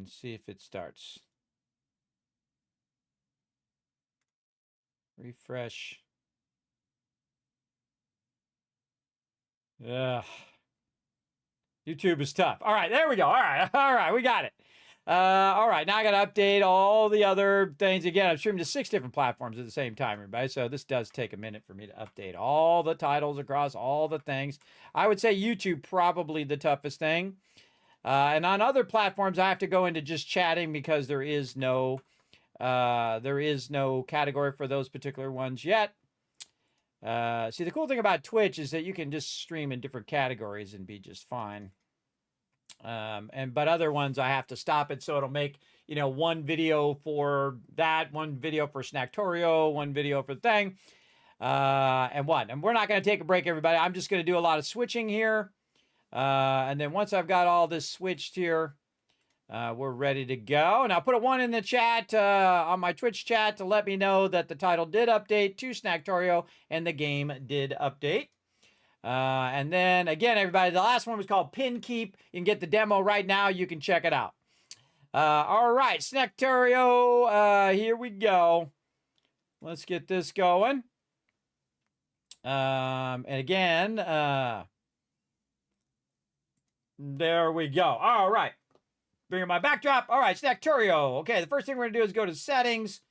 and see if it starts. Refresh. Yeah. YouTube is tough. All right, there we go. All right, we got it. All right, now I got to update all the other things. Again, I'm streaming to 6 different platforms at the same time, everybody. So this does take a minute for me to update all the titles across all the things. I would say YouTube probably the toughest thing. And on other platforms, I have to go into just chatting because there is no category for those particular ones yet. See, the cool thing about Twitch is that you can just stream in different categories and be just fine. But other ones I have to stop it, so it'll make, one video for that, one video for Snacktorio, one video for the thing, and what. And we're not going to take a break, everybody. I'm just going to do a lot of switching here. And then once I've got all this switched here, we're ready to go. And I'll put a 1 in the chat on my Twitch chat to let me know that the title did update to Snacktorio and the game did update. And then, again, everybody, the last one was called Pin Keep. You can get the demo right now. You can check it out. All right, Snacktorio, here we go. Let's get this going. And again, there we go. All right. Bring in my backdrop. All right, Snacktorio. Okay, the first thing we're going to do is go to settings.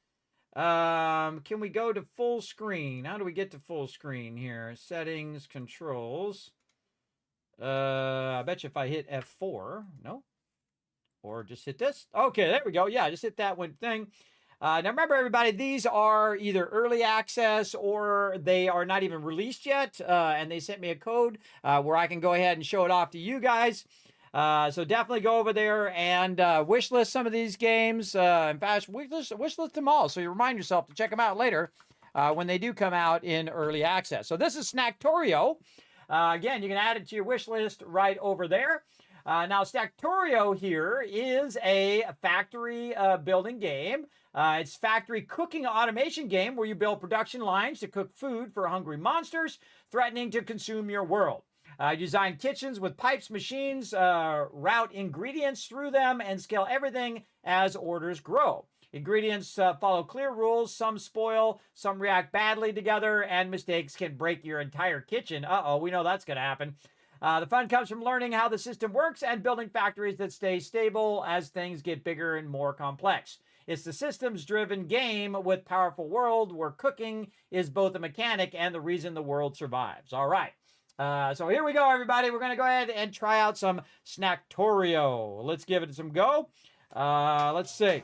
Can we go to full screen? How do we get to full screen here? Settings, controls. I bet you if I hit F4, no? Or just hit this. Okay, there we go. Yeah, just hit that one thing. Now remember, everybody, these are either early access or they are not even released yet. And they sent me a code where I can go ahead and show it off to you guys. So definitely go over there and wish list some of these games. In fact, wish list them all, so you remind yourself to check them out later when they do come out in early access. So this is Snacktorio. Again, you can add it to your wish list right over there. Now, Snacktorio here is a factory building game. It's factory cooking automation game where you build production lines to cook food for hungry monsters threatening to consume your world. Design kitchens with pipes, machines, route ingredients through them, and scale everything as orders grow. Ingredients follow clear rules. Some spoil, some react badly together, and mistakes can break your entire kitchen. Uh-oh, we know that's going to happen. The fun comes from learning how the system works and building factories that stay stable as things get bigger and more complex. It's the systems-driven game with powerful world where cooking is both a mechanic and the reason the world survives. All right. So here we go, everybody. We're going to go ahead and try out some Snacktorio. Let's give it some go. Let's see.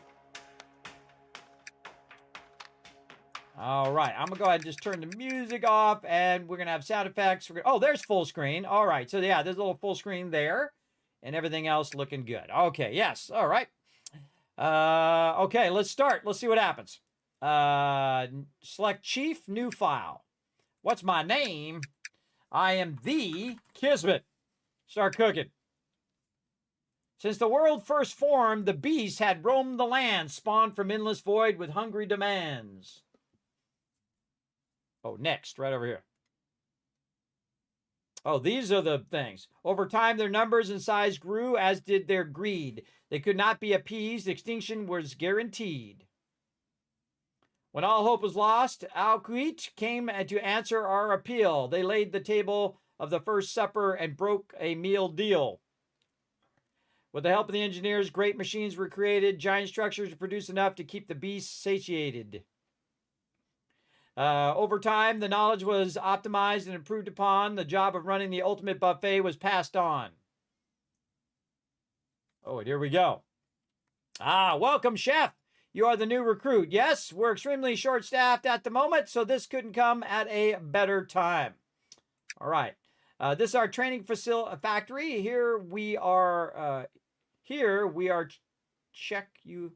All right. I'm going to go ahead and just turn the music off, and we're going to have sound effects. Oh, there's full screen. All right. So, yeah, there's a little full screen there, and everything else looking good. Okay. Yes. All right. Okay. Let's start. Let's see what happens. Select Chief, New File. What's my name? I am the Kismet. Start cooking. Since the world first formed, the beast had roamed the land, spawned from endless void with hungry demands. Oh, next, right over here. Oh, these are the things. Over time, their numbers and size grew, as did their greed. They could not be appeased. Extinction was guaranteed. When all hope was lost, Alcuit came to answer our appeal. They laid the table of the first supper and broke a meal deal. With the help of the engineers, great machines were created, giant structures to produce enough to keep the beasts satiated. Over time, the knowledge was optimized and improved upon. The job of running the ultimate buffet was passed on. Oh, and here we go. Welcome, chef. You are the new recruit. Yes, we're extremely short-staffed at the moment, so this couldn't come at a better time. All right. This is our training factory. Here we are check you.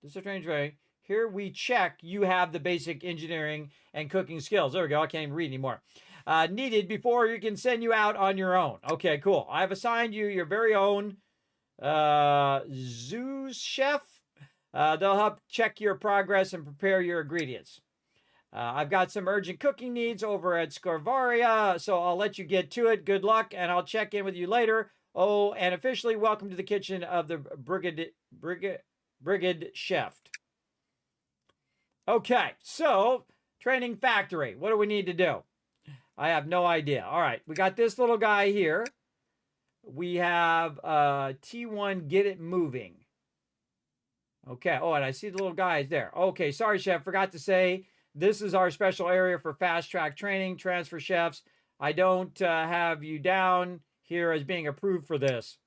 This is a training factory. Here we check you have the basic engineering and cooking skills. There we go. I can't even read anymore. Needed before you can send you out on your own. Okay, cool. I've assigned you your very own Zeus chef. They'll help check your progress and prepare your ingredients. I've got some urgent cooking needs over at Scorvaria, so I'll let you get to it. Good luck, and I'll check in with you later. Oh, and officially welcome to the kitchen of the Brigade Chef. Okay, so training factory. What do we need to do? I have no idea. All right, we got this little guy here. We have T1 get it moving. Okay, oh, and I see the little guys there. Okay, sorry, chef, forgot to say, this is our special area for fast track training, transfer chefs. I don't have you down here as being approved for this.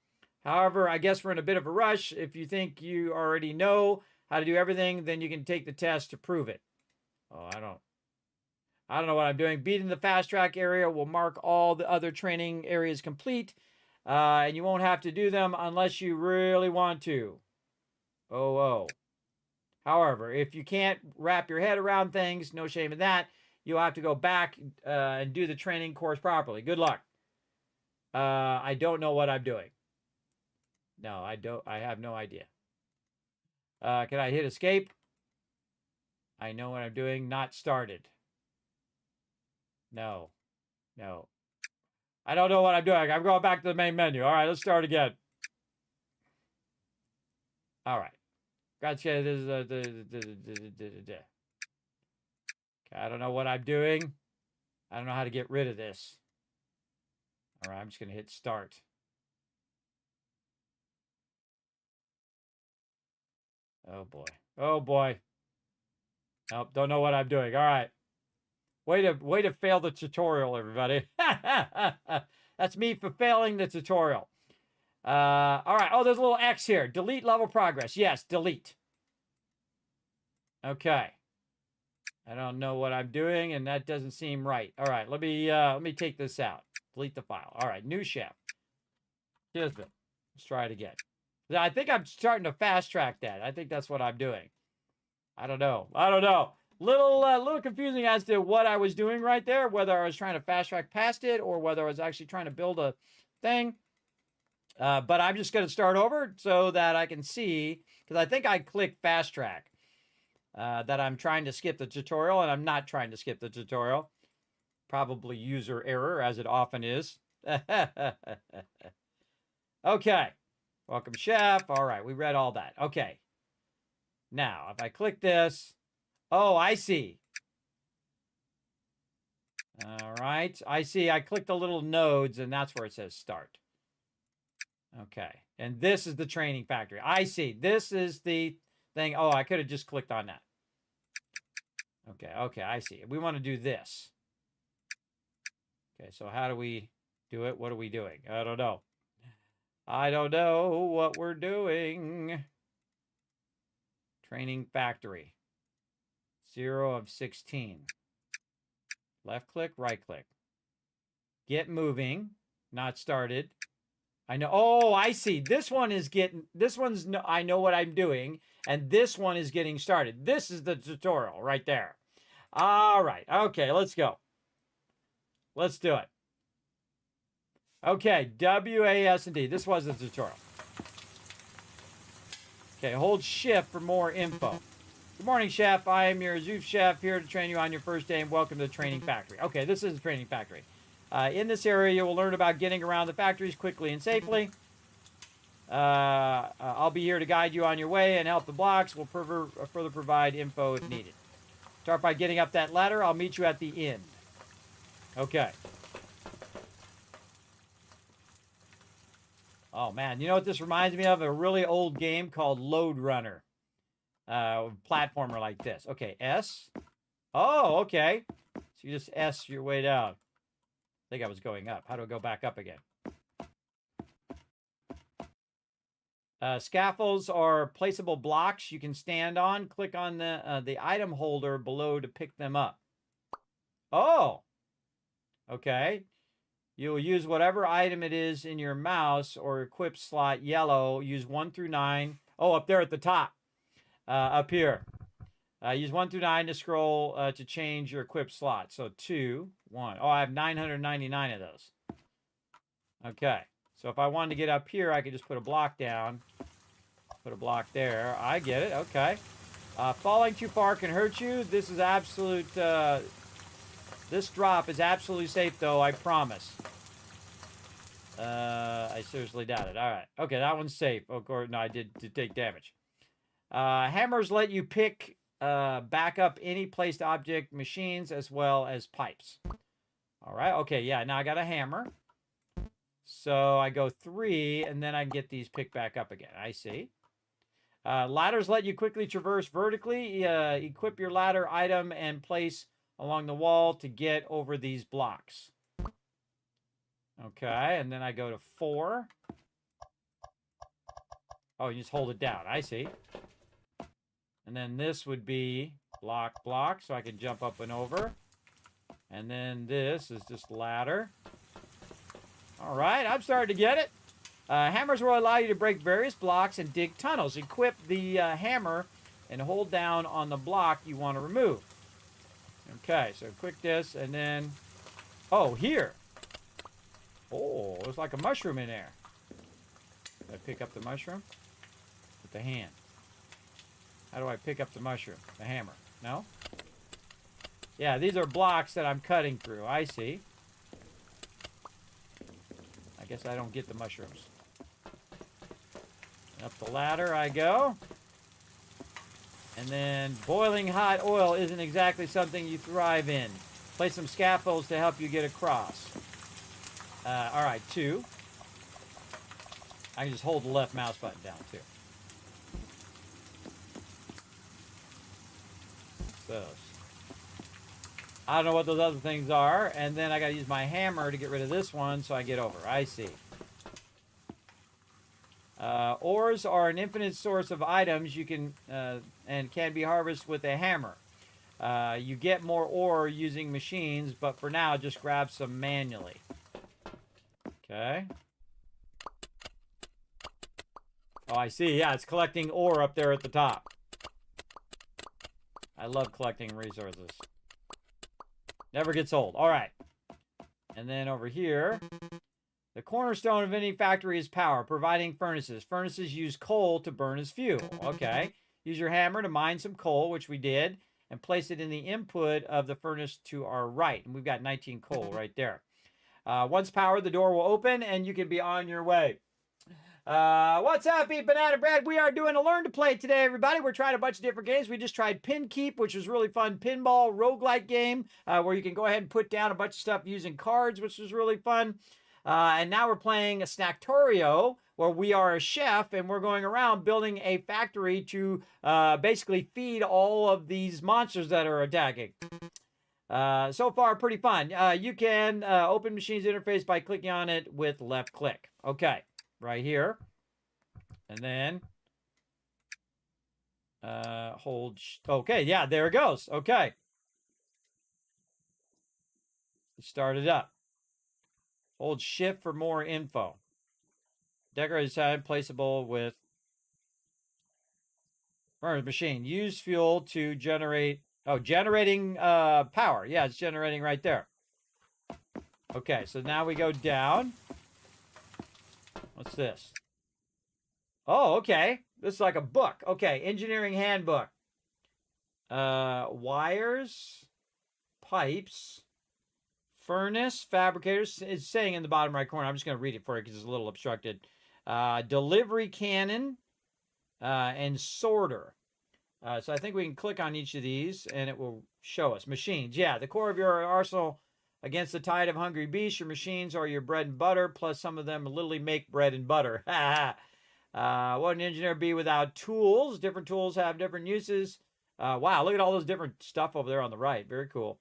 However, I guess we're in a bit of a rush. If you think you already know how to do everything, then you can take the test to prove it. Oh, I don't know what I'm doing. Beating the fast track area will mark all the other training areas complete, and you won't have to do them unless you really want to. Oh. However, if you can't wrap your head around things, no shame in that. You'll have to go back and do the training course properly. Good luck. I don't know what I'm doing. No, I don't. I have no idea. Can I hit escape? I know what I'm doing. Not started. No. I don't know what I'm doing. I'm going back to the main menu. All right, let's start again. All right. Gotcha. This is okay, I don't know what I'm doing. I don't know how to get rid of this. All right, I'm just going to hit start. Oh, boy. Oh, boy. Nope, don't know what I'm doing. All right. Way to fail the tutorial, everybody. That's me for failing the tutorial. All right. Oh, there's a little X here. Delete level progress. Yes, delete. Okay. I don't know what I'm doing, and that doesn't seem right. All right, let me take this out. Delete the file. All right, new chef. Kismet. Let's try it again. I think I'm starting to fast track that. I think that's what I'm doing. I don't know. Little confusing as to what I was doing right there, whether I was trying to fast track past it or whether I was actually trying to build a thing. But I'm just going to start over so that I can see, because I think I clicked fast track. That I'm trying to skip the tutorial, and I'm not trying to skip the tutorial. Probably user error, as it often is. Okay. Welcome, chef. All right, we read all that. Okay. Now, if I click this... Oh, I see. All right. I see. I clicked the little nodes, and that's where it says start. Okay. And this is the training factory. I see. This is the thing. Oh, I could have just clicked on that. Okay, I see. We want to do this. Okay, so how do we do it? What are we doing? I don't know. I don't know what we're doing. Training factory. 0 of 16. Left click, right click. Get moving. Not started. I know. Oh, I see. This one is getting... This one's... I know what I'm doing. And this one is getting started. This is the tutorial right there. All right. Okay, let's go. Let's do it. Okay, WASD. This was the tutorial. Okay, hold shift for more info. Good morning, chef. I am your Zouf chef here to train you on your first day, and welcome to the training factory. Okay, this is the training factory. In this area, you will learn about getting around the factories quickly and safely. I'll be here to guide you on your way and help the blocks. We'll further provide info if needed. Start by getting up that ladder. I'll meet you at the end. Okay. Oh, man. You know what this reminds me of? A really old game called Load Runner. Platformer like this. Okay, S. Oh, okay. So you just S your way down. I think I was going up. How do I go back up again? Scaffolds are placeable blocks you can stand on. Click on the item holder below to pick them up. Oh! Okay. You'll use whatever item it is in your mouse or equip slot yellow. Use 1 through 9. Oh, up there at the top. Up here. Use 1 through 9 to scroll to change your equip slot. So 2, 1. Oh, I have 999 of those. Okay. So if I wanted to get up here, I could just put a block down. Put a block there. I get it. Okay. Falling too far can hurt you. This is absolute... this drop is absolutely safe, though. I promise. I seriously doubt it. All right. Okay, that one's safe. Of course, no, I did take damage. Hammers let you pick back up any placed object, machines, as well as pipes. All right. Okay, yeah, now I got a hammer. So I go 3, and then I can get these picked back up again. I see. Ladders let you quickly traverse vertically. Equip your ladder item and place along the wall to get over these blocks. Okay, and then I go to 4. Oh, you just hold it down. I see. And then this would be block, block, so I can jump up and over. And then this is just ladder. All right, I'm starting to get it. Hammers will allow you to break various blocks and dig tunnels. Equip the hammer and hold down on the block you want to remove. Okay, so click this and then... Oh, here. Oh, there's like a mushroom in there. Did I pick up the mushroom? With the hand. How do I pick up the mushroom? The hammer. No? Yeah, these are blocks that I'm cutting through. I see. I guess I don't get the mushrooms. Up the ladder I go. And then boiling hot oil isn't exactly something you thrive in. Place some scaffolds to help you get across. All right, 2. I can just hold the left mouse button down, too. Those. I don't know what those other things are. And then I got to use my hammer to get rid of this one so I get over. I see. Ores are an infinite source of items you can and can be harvested with a hammer. You get more ore using machines, but for now, just grab some manually. Okay. Oh, I see. Yeah, it's collecting ore up there at the top. I love collecting resources. Never gets old. All right. And then over here, the cornerstone of any factory is power, providing furnaces. Furnaces use coal to burn as fuel. Okay. Use your hammer to mine some coal, which we did, and place it in the input of the furnace to our right. And we've got 19 coal right there. Once powered, the door will open, and you can be on your way. What's up, Eat Banana Bread? We are doing a Learn to Play today, everybody. We're trying a bunch of different games. We just tried Pin Keep, which was really fun. Pinball roguelike game, where you can go ahead and put down a bunch of stuff using cards, which was really fun. And now we're playing a Snacktorio, where we are a chef, and we're going around building a factory to basically feed all of these monsters that are attacking. So far, pretty fun. You can open Machines interface by clicking on it with left click. Okay, right here. And then hold... Okay, yeah, there it goes. Okay. Start it up. Hold shift for more info. Decorated side placeable with furnace machine. Use fuel to generate... Oh, generating power. Yeah, it's generating right there. Okay, so now we go down. What's this? Oh, okay. This is like a book. Okay, engineering handbook. Wires, pipes, furnace, fabricators. It's saying in the bottom right corner. I'm just going to read it for you because it's a little obstructed. Delivery cannon and sorter. So I think we can click on each of these and it will show us. Machines. Yeah, the core of your arsenal against the tide of hungry beasts. Your machines are your bread and butter, plus some of them literally make bread and butter. What would an engineer be without tools? Different tools have different uses. Wow, look at all those different stuff over there on the right. Very cool.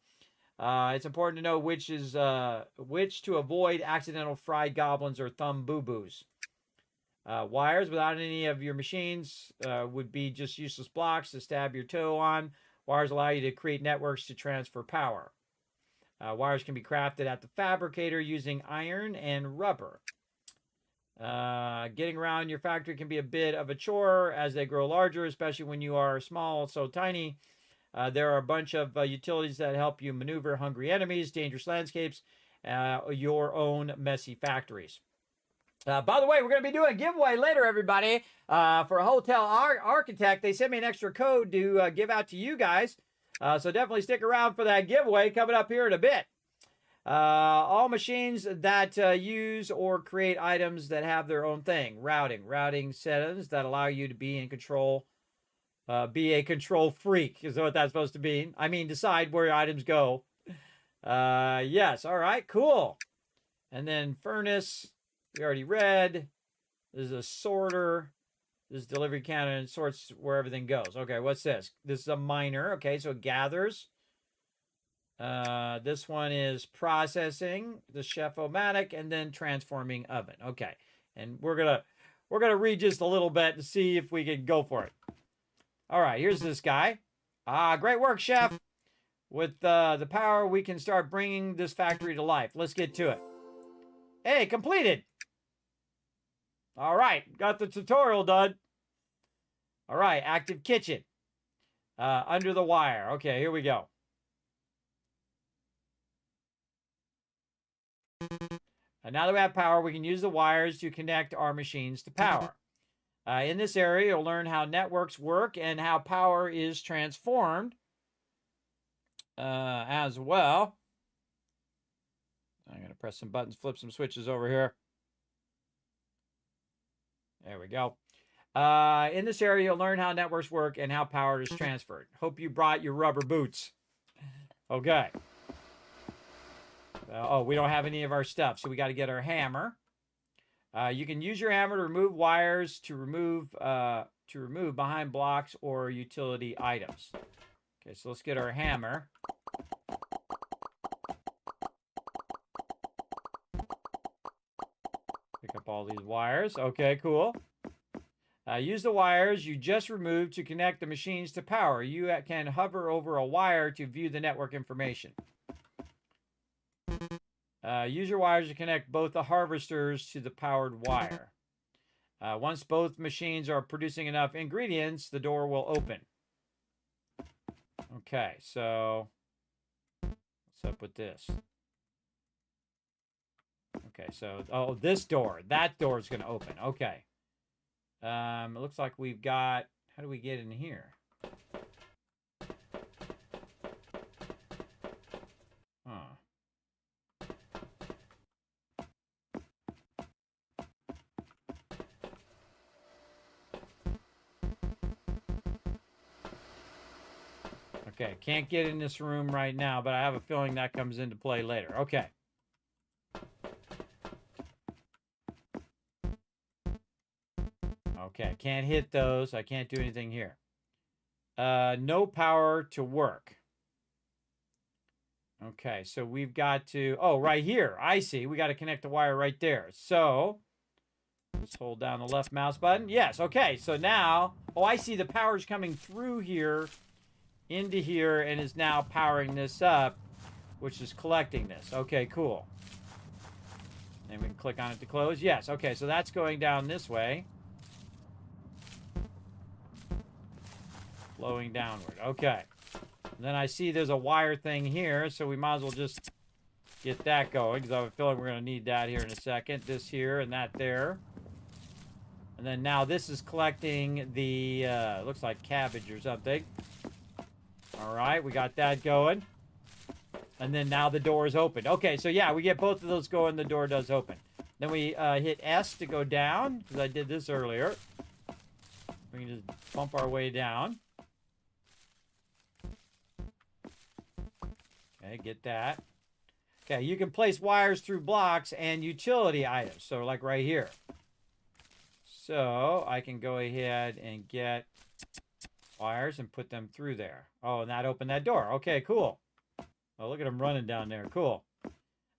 It's important to know which to avoid accidental fried goblins or thumb boo-boos. Wires without any of your machines would be just useless blocks to stab your toe on. Wires allow you to create networks to transfer power. Wires can be crafted at the fabricator using iron and rubber. Getting around your factory can be a bit of a chore as they grow larger, especially when you are small, so tiny. There are a bunch of utilities that help you maneuver hungry enemies, dangerous landscapes, your own messy factories. By the way, we're going to be doing a giveaway later, everybody, for a hotel architect. They sent me an extra code to give out to you guys. So definitely stick around for that giveaway coming up here in a bit. All machines that use or create items that have their own thing. Routing settings that allow you to be in control. Be a control freak is what that's supposed to mean. I mean, decide where your items go. Yes. All right. Cool. And then furnace, we already read. There's a sorter. This delivery counter and sorts where everything goes. Okay, what's this? This is a miner. Okay, so it gathers. This one is processing, the chef-o-matic, and then transforming oven. Okay, and we're gonna read just a little bit and see if we can go for it. All right, here's this guy. Great work, chef. With the power, we can start bringing this factory to life. Let's get to it. Hey, completed. All right, got the tutorial done. All right, active kitchen. Under the wire. Okay, here we go. And now that we have power, we can use the wires to connect our machines to power. In this area, you'll learn how networks work and how power is transformed as well. I'm going to press some buttons, flip some switches over here. There we go. In this area, you'll learn how networks work and how power is transferred. Hope you brought your rubber boots. Okay. Oh, we don't have any of our stuff, so we got to get our hammer. You can use your hammer to remove wires, to remove behind blocks or utility items. Okay, so let's get our hammer. Pick up all these wires. Okay, cool. Use the wires you just removed to connect the machines to power. You can hover over a wire to view the network information. Use your wires to connect both the harvesters to the powered wire. Once both machines are producing enough ingredients, the door will open. Okay, so what's up with this? Okay, so, this door. That door is going to open. Okay. It looks like we've got... How do we get in here? Huh. Okay, can't get in this room right now, but I have a feeling that comes into play later. Okay. Okay, can't hit those. I can't do anything here. No power to work. Okay, so we've got to... Oh, right here. I see. We got to connect the wire right there. So, let's hold down the left mouse button. Yes, okay. So now... Oh, I see the power's coming through here into here and is now powering this up, which is collecting this. Okay, cool. And we can click on it to close. Yes, okay. So that's going down this way. Flowing downward. Okay. And then I see there's a wire thing here, so we might as well just get that going, because I have a feeling we're going to need that here in a second. This here and that there. And then now this is collecting the, looks like cabbage or something. All right, we got that going. And then now the door is open. Okay, so yeah, we get both of those going, the door does open. Then we hit S to go down, because I did this earlier. We can just bump our way down. Okay, get that. Okay, you can place wires through blocks and utility items. So like right here. So I can go ahead and get wires and put them through there. Oh, and that opened that door. Okay, cool. Oh, look at them running down there. Cool.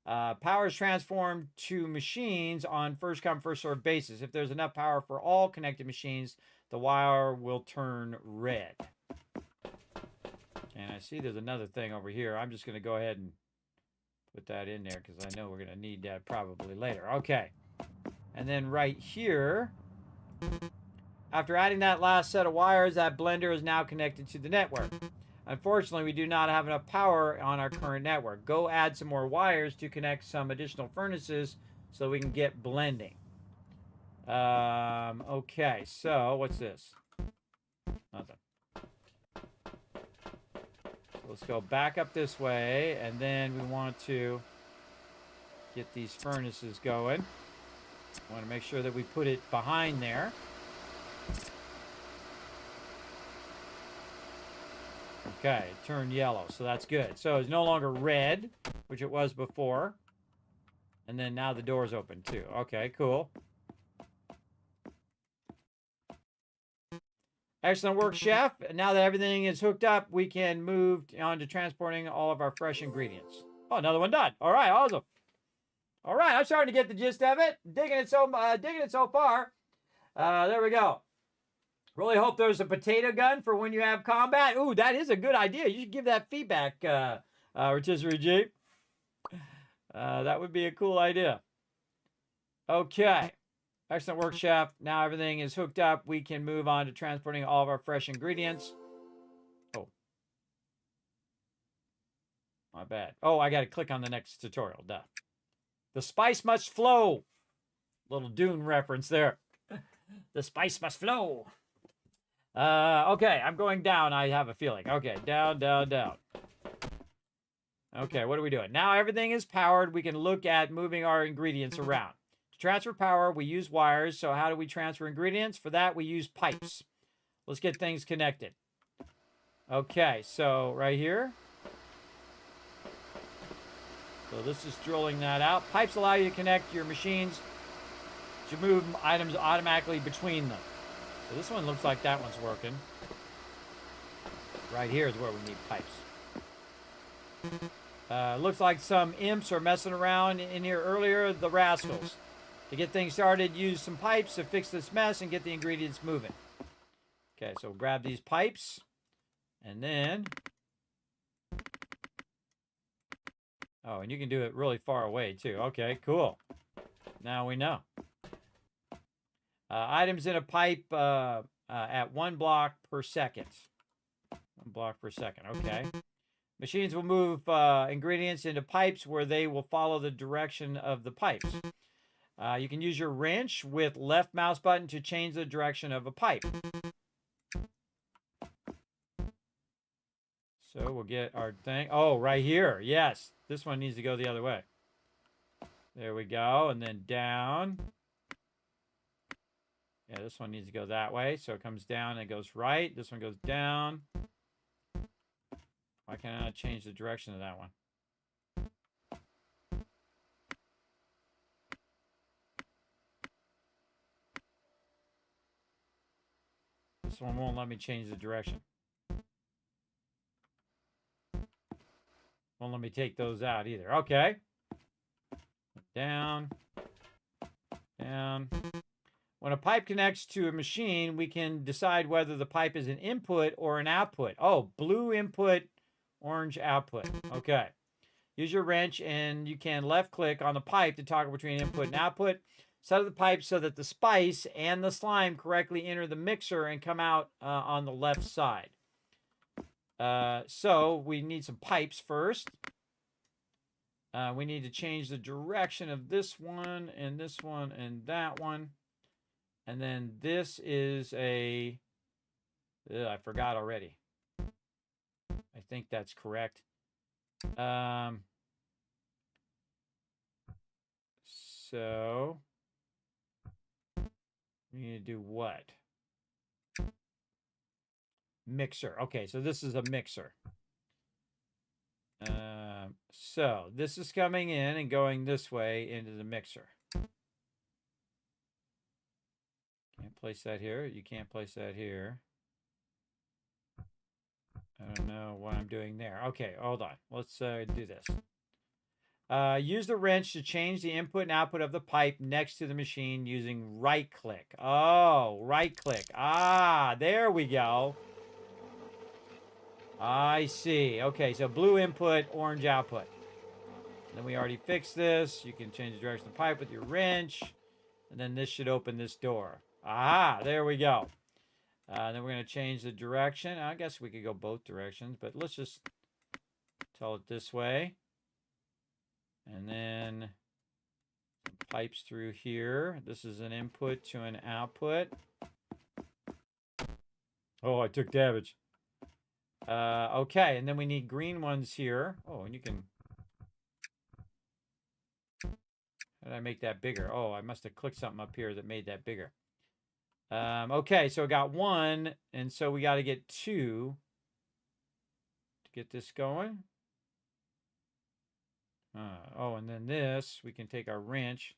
Power is transformed to machines on first come, first served basis. If there's enough power for all connected machines, the wire will turn red. And I see there's another thing over here. I'm just going to go ahead and put that in there because I know we're going to need that probably later. Okay. And then right here, after adding that last set of wires, that blender is now connected to the network. Unfortunately, we do not have enough power on our current network. Go add some more wires to connect some additional furnaces so we can get blending. Okay, so what's this? Nothing. Let's go back up this way, and then we want to get these furnaces going. I want to make sure that we put it behind there. Okay, it turned yellow, so that's good. So it's no longer red, which it was before. And then now the door's open too. Okay, cool. Excellent work, Chef. Now that everything is hooked up, we can move on to transporting all of our fresh ingredients. Oh, another one done. All right, awesome. All right, I'm starting to get the gist of it. Digging it so far. There we go. Really hope there's a potato gun for when you have combat. Ooh, that is a good idea. You should give that feedback, Rotisserie Jeep. That would be a cool idea. Okay. Excellent work, Chef. Now everything is hooked up. We can move on to transporting all of our fresh ingredients. Oh. My bad. Oh, I got to click on the next tutorial. Duh. The spice must flow. Little Dune reference there. The spice must flow. Okay, I'm going down, I have a feeling. Okay, down, down, down. Okay, what are we doing? Now everything is powered. We can look at moving our ingredients around. To transfer power, we use wires. So how do we transfer ingredients? For that, we use pipes. Let's get things connected. Okay, so right here. So this is drilling that out. Pipes allow you to connect your machines to move items automatically between them. So this one looks like that one's working. Right here is where we need pipes. Looks like some imps are messing around in here earlier, the rascals. To get things started, use some pipes to fix this mess and get the ingredients moving. Okay, so grab these pipes. And then... Oh, and you can do it really far away, too. Okay, cool. Now we know. Items in a pipe at 1 block per second. 1 block per second, okay. Machines will move ingredients into pipes where they will follow the direction of the pipes. You can use your wrench with left mouse button to change the direction of a pipe. So we'll get our thing. Oh, right here. Yes. This one needs to go the other way. There we go. And then down. Yeah, this one needs to go that way. So it comes down and it goes right. This one goes down. Why can't I change the direction of that one? This one won't let me change the direction. Won't let me take those out either. Okay. Down. Down. When a pipe connects to a machine, we can decide whether the pipe is an input or an output. Oh, blue input, orange output. Okay. Use your wrench and you can left click on the pipe to toggle between input and output. Set up the pipe so that the spice and the slime correctly enter the mixer and come out on the left side. So we need some pipes first. We need to change the direction of this one and that one. And then this is a... I forgot already. I think that's correct. So we need to do what? Mixer. Okay, so this is a mixer. So this is coming in and going this way into the mixer. Can't place that here. You can't place that here. I don't know what I'm doing there. Okay, hold on. Let's do this. Use the wrench to change the input and output of the pipe next to the machine using right click. Oh, right click. Ah, there we go. I see. Okay, so blue input, orange output. Then we already fixed this. You can change the direction of the pipe with your wrench. And then this should open this door. Ah, there we go. Then we're going to change the direction. I guess we could go both directions, but let's just tell it this way. And then some pipes through here. This is an input to an output. Oh, I took damage. Okay, and then we need green ones here. Oh, and you can How did I make that bigger? Oh, I must have clicked something up here that made that bigger. Okay, so I got 1, and so we got to get 2 to get this going. Oh, and then this, we can take our wrench.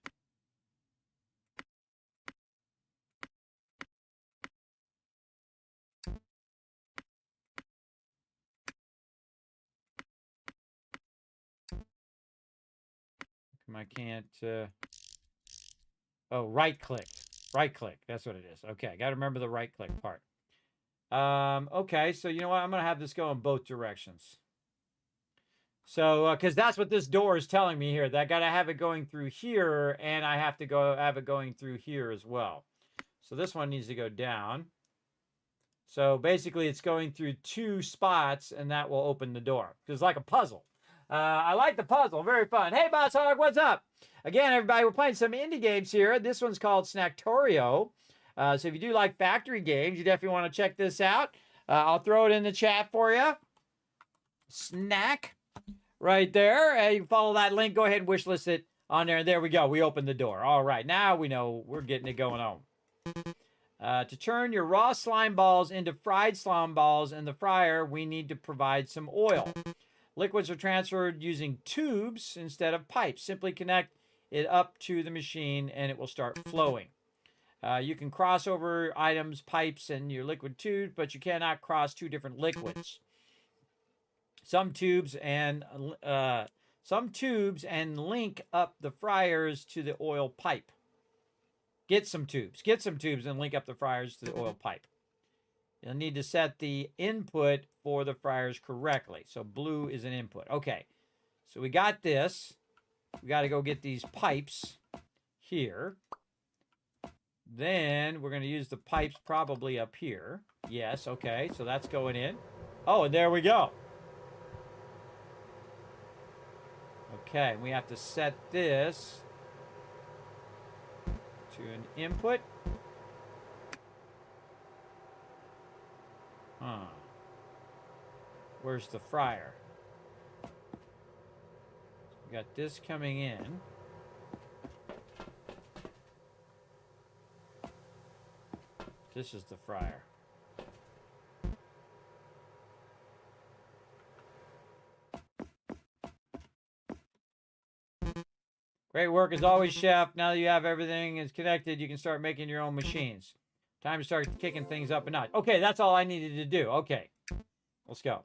I can't, oh, right click. Right click, that's what it is. Okay, I got to remember the right click part. Okay, so you know what? I'm going to have this go in both directions. So, because that's what this door is telling me here. That I got to have it going through here, and I have to go have it going through here as well. So this one needs to go down. So basically, it's going through 2 spots, and that will open the door. It's like a puzzle. I like the puzzle. Very fun. Hey, Boss Hog, what's up? Again, everybody, we're playing some indie games here. This one's called Snacktorio. So if you do like factory games, you definitely want to check this out. I'll throw it in the chat for you. Snack right there. You can follow that link. Go ahead and wishlist it on there. And there we go. We opened the door. All right. Now we know we're getting it going on. To turn your raw slime balls into fried slime balls in the fryer, we need to provide some oil. Liquids are transferred using tubes instead of pipes. Simply connect it up to the machine and it will start flowing. You can cross over items, pipes, and your liquid tubes, but you cannot cross 2 different liquids. Some tubes and link up the fryers to the oil pipe. Get some tubes and link up the fryers to the oil pipe. You'll need to set the input for the fryers correctly. So blue is an input. Okay, so we got this. We got to go get these pipes here. Then we're going to use the pipes probably up here. Yes, okay, so that's going in. Oh, and there we go. Okay, we have to set this to an input. Where's the fryer? We got this coming in. This is the fryer. Great work as always, Chef. Now that you have everything is connected, you can start making your own machines. Time to start kicking things up a notch. Okay, that's all I needed to do. Okay, let's go.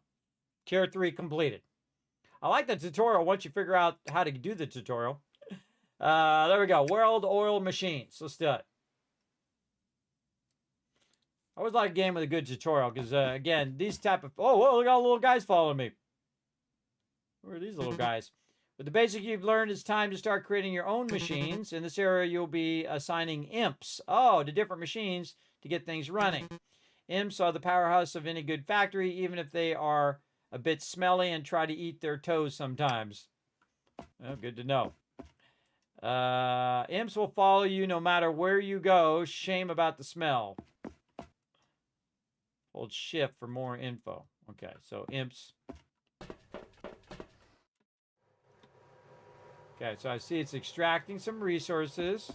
Tier 3 completed. I like the tutorial once you figure out how to do the tutorial. There we go. World oil machines. Let's do it. I always like a game with a good tutorial because, again, these type of... Oh, whoa, look at all the little guys following me. Who are these little guys? With the basic you've learned, it's time to start creating your own machines. In this area, you'll be assigning imps. Oh, to different machines to get things running. Imps are the powerhouse of any good factory, even if they are a bit smelly and try to eat their toes sometimes. Well, good to know. Imps will follow you no matter where you go. Shame about the smell. Hold shift for more info. Okay, so imps. Okay, so I see it's extracting some resources.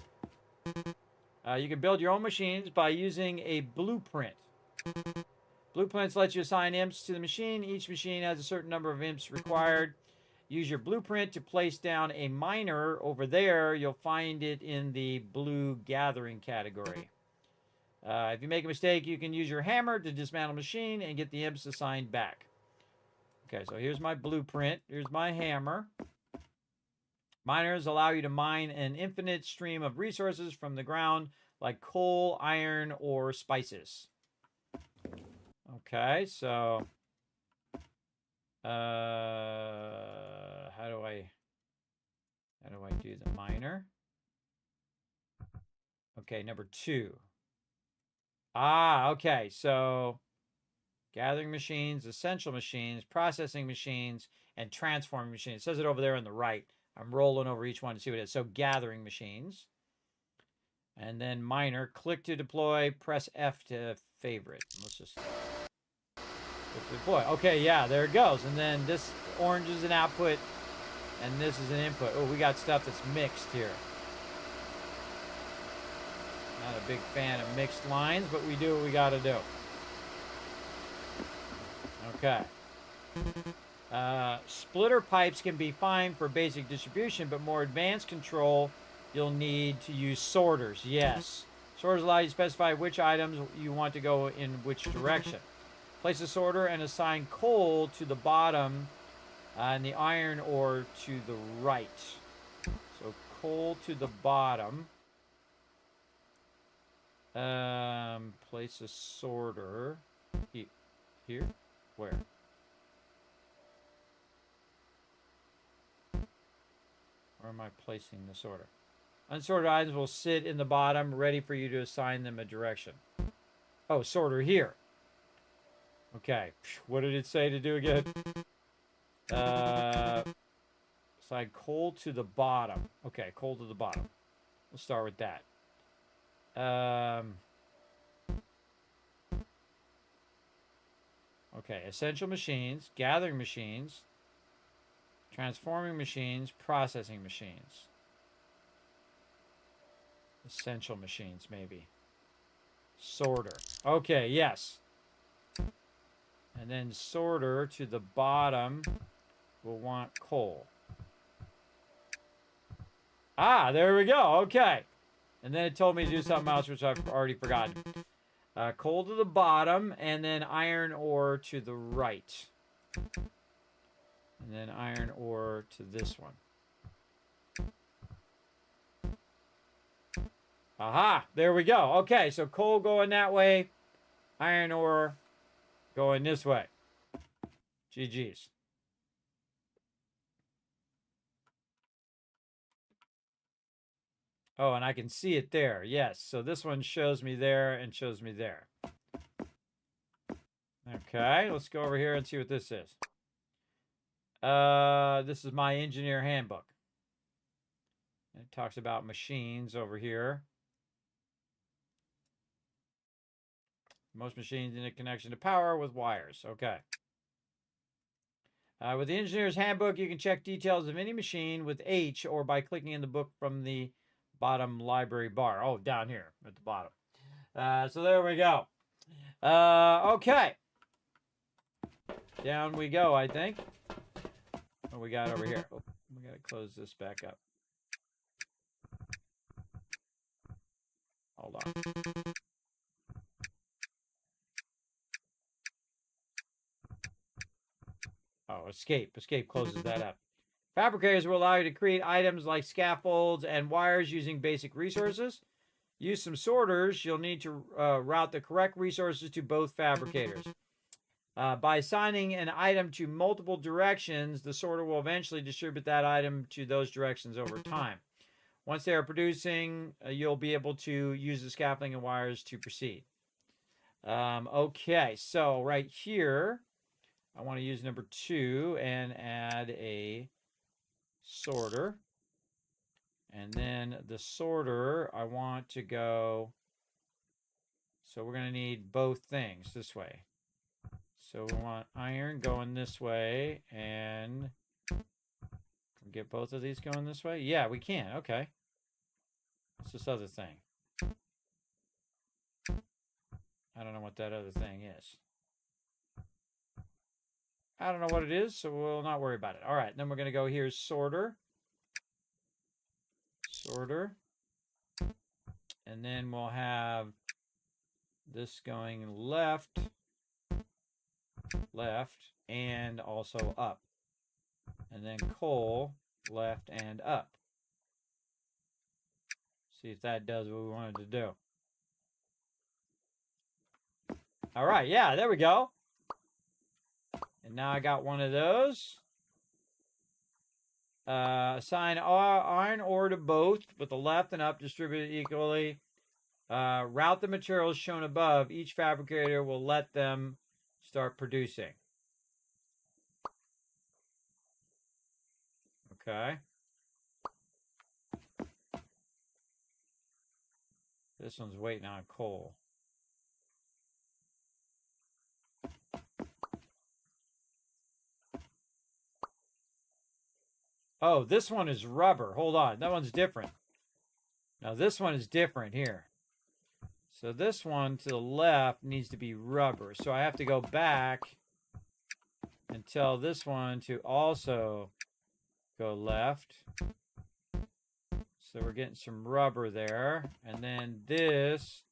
You can build your own machines by using a blueprint. Blueprints let you assign imps to the machine. Each machine has a certain number of imps required. Use your blueprint to place down a miner over there. You'll find it in the blue gathering category. If you make a mistake, you can use your hammer to dismantle a machine and get the imps assigned back. Okay, so here's my blueprint. Here's my hammer. Miners allow you to mine an infinite stream of resources from the ground, like coal, iron, or spices. Okay, so how do I do the miner? Okay, number 2. Okay, so gathering machines, essential machines, processing machines, and transforming machines. It says it over there on the right. I'm rolling over each one to see what it is. So gathering machines. And then miner. Click to deploy. Press F to favorite. Let's just deploy. Okay, yeah, there it goes. And then this orange is an output, and this is an input. Oh, we got stuff that's mixed here. Not a big fan of mixed lines, but we do what we got to do. Okay. Splitter pipes can be fine for basic distribution, but more advanced control, you'll need to use sorters. Yes. Sorters allow you to specify which items you want to go in which direction. Place a sorter and assign coal to the bottom and the iron ore to the right. So coal to the bottom. Place a sorter here. Where? Where am I placing the sorter? Unsorted items will sit in the bottom, ready for you to assign them a direction. Oh, sorter here. Okay. What did it say to do again? Assign coal to the bottom. Okay, coal to the bottom. We'll start with that. Okay, essential machines, gathering machines, transforming machines, processing machines. Essential machines, maybe. Sorter. Okay, yes. And then sorter to the bottom will want coal. Ah, there we go. Okay. And then it told me to do something else, which I've already forgotten. Coal to the bottom, and then iron ore to the right. And then iron ore to this one. Aha, there we go. Okay, so coal going that way, iron ore going this way. GG's. Oh, and I can see it there. Yes, so this one shows me there and shows me there. Okay, let's go over here and see what this is. This is my engineer handbook. And it talks about machines over here. Most machines need a connection to power with wires. Okay. With the engineer's handbook, you can check details of any machine with H or by clicking in the book from the bottom library bar. Oh, down here at the bottom. So there we go. Okay. Down we go, I think. What we got over here? Oh, we got to close this back up. Hold on. Oh, escape. Escape closes that up. Fabricators will allow you to create items like scaffolds and wires using basic resources. Use some sorters. You'll need to route the correct resources to both fabricators. By assigning an item to multiple directions, the sorter will eventually distribute that item to those directions over time. Once they are producing, you'll be able to use the scaffolding and wires to proceed. Okay, so right here, I want to use number 2 and add a sorter. And then the sorter, I want to go, so we're going to need both things this way. So we want iron going this way, and get both of these going this way? Yeah, we can. Okay. What's this other thing? I don't know what that other thing is. I don't know what it is, so we'll not worry about it. All right, then we're going to go here, sorter. Sorter. And then we'll have this going left, and also up. And then coal, left and up. See if that does what we wanted to do. All right, yeah, there we go. And now I got one of those. Assign iron ore to both with the left and up distributed equally. Route the materials shown above. Each fabricator will let them start producing. Okay. This one's waiting on coal. Oh, this one is rubber. Hold on. That one's different. Now, this one is different here. So this one to the left needs to be rubber. So I have to go back and tell this one to also go left. So we're getting some rubber there. And then this.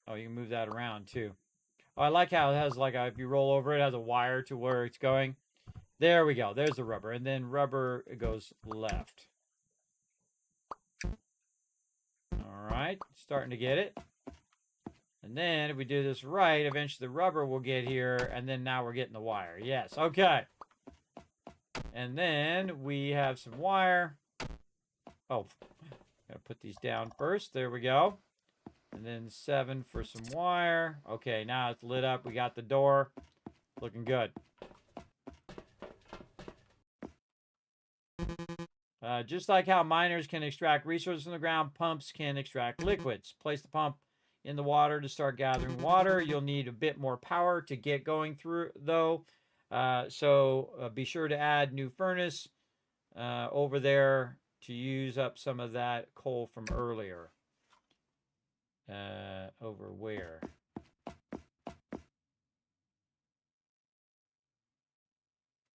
Oh, you can move that around too. Oh, I like how it has like if you roll over it, has a wire to where it's going. There we go. There's the rubber. And then rubber, it goes left. All right. Starting to get it. And then if we do this right, eventually the rubber will get here. And then now we're getting the wire. Yes. Okay. And then we have some wire. Oh, gotta put these down first. There we go. And then 7 for some wire. Okay, now it's lit up. We got the door. Looking good. Just like how miners can extract resources from the ground, pumps can extract liquids. Place the pump in the water to start gathering water. You'll need a bit more power to get going through, though. So be sure to add new furnace over there to use up some of that coal from earlier. Over where?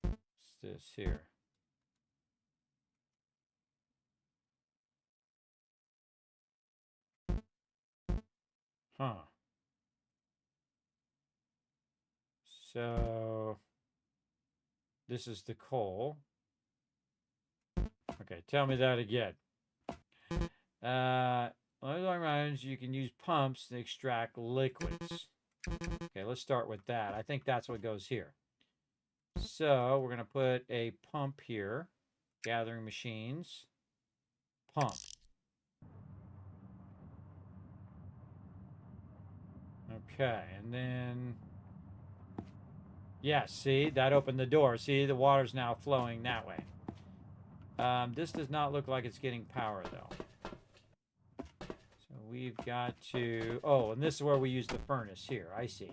What's this here? Huh. So this is the coal. Okay, tell me that again. You can use pumps to extract liquids. Okay, let's start with that. I think that's what goes here. So we're going to put a pump here. Gathering machines. Pump. Okay, and then... yeah, see? That opened the door. See, the water's now flowing that way. This does not look like it's getting power, though. So we've got to... oh, and this is where we use the furnace here. I see.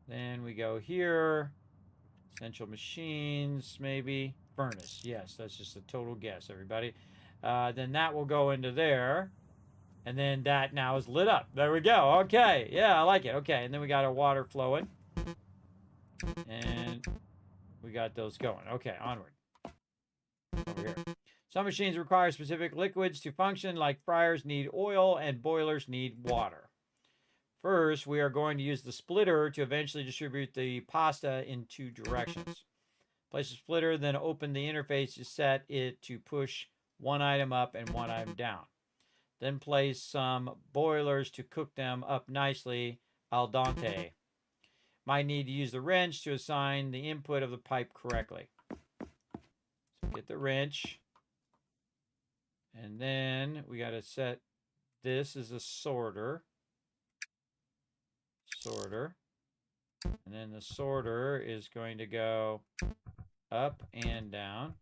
Then we go here. Essential machines, maybe. Furnace. Yes, that's just a total guess, everybody. Then that will go into there. And then that now is lit up. There we go. Okay. Yeah, I like it. Okay, and then we got our water flowing. And we got those going. Okay, onward. Over here. Some machines require specific liquids to function, like fryers need oil and boilers need water. First, we are going to use the splitter to eventually distribute the pasta in 2 directions. Place the splitter, then open the interface to set it to push one item up and one item down. Then place some boilers to cook them up nicely al dente. Might need to use the wrench to assign the input of the pipe correctly. So get the wrench. And then we got to set this as a sorter. Sorter. And then the sorter is going to go up and down.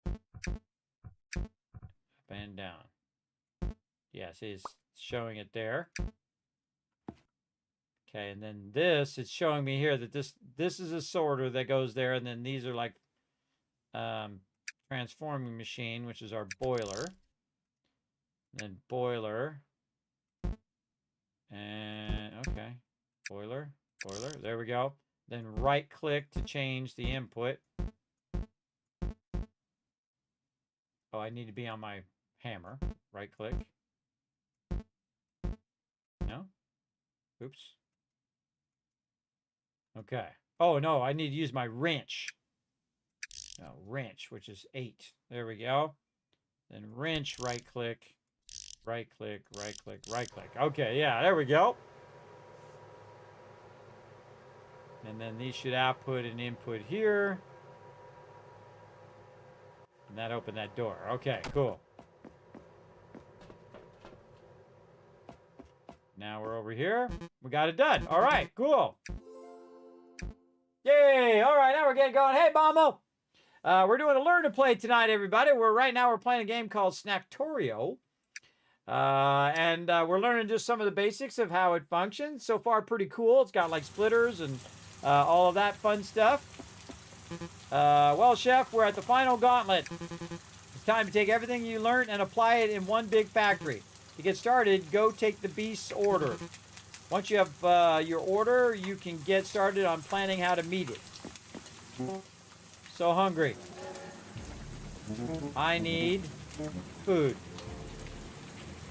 Up and down. Yes, it's showing it there. Okay, and then this, it's showing me here that this is a sorter that goes there, and then these are like transforming machine, which is our boiler. And then boiler. And, okay, boiler, there we go. Then right click to change the input. Oh, I need to be on my hammer. Right click. No? Oops. Okay. Oh, no, I need to use my wrench. No, wrench, which is 8. There we go. Then wrench, right click. Right click, right click, right click. Okay, yeah, there we go. And then these should output an input here. And that opened that door. Okay, cool. Now we're over here. We got it done. All right, cool. Yay! All right, now we're getting going. Hey, Bombo! We're doing a learn to play tonight, everybody. Right now we're playing a game called Snacktorio. And we're learning just some of the basics of how it functions. So far, pretty cool. It's got like splitters and all of that fun stuff. Well, Chef, we're at the final gauntlet. Time to take everything you learned and apply it in one big factory. To get started, go take the beast's order. Once you have your order, you can get started on planning how to meet it. So hungry. I need food.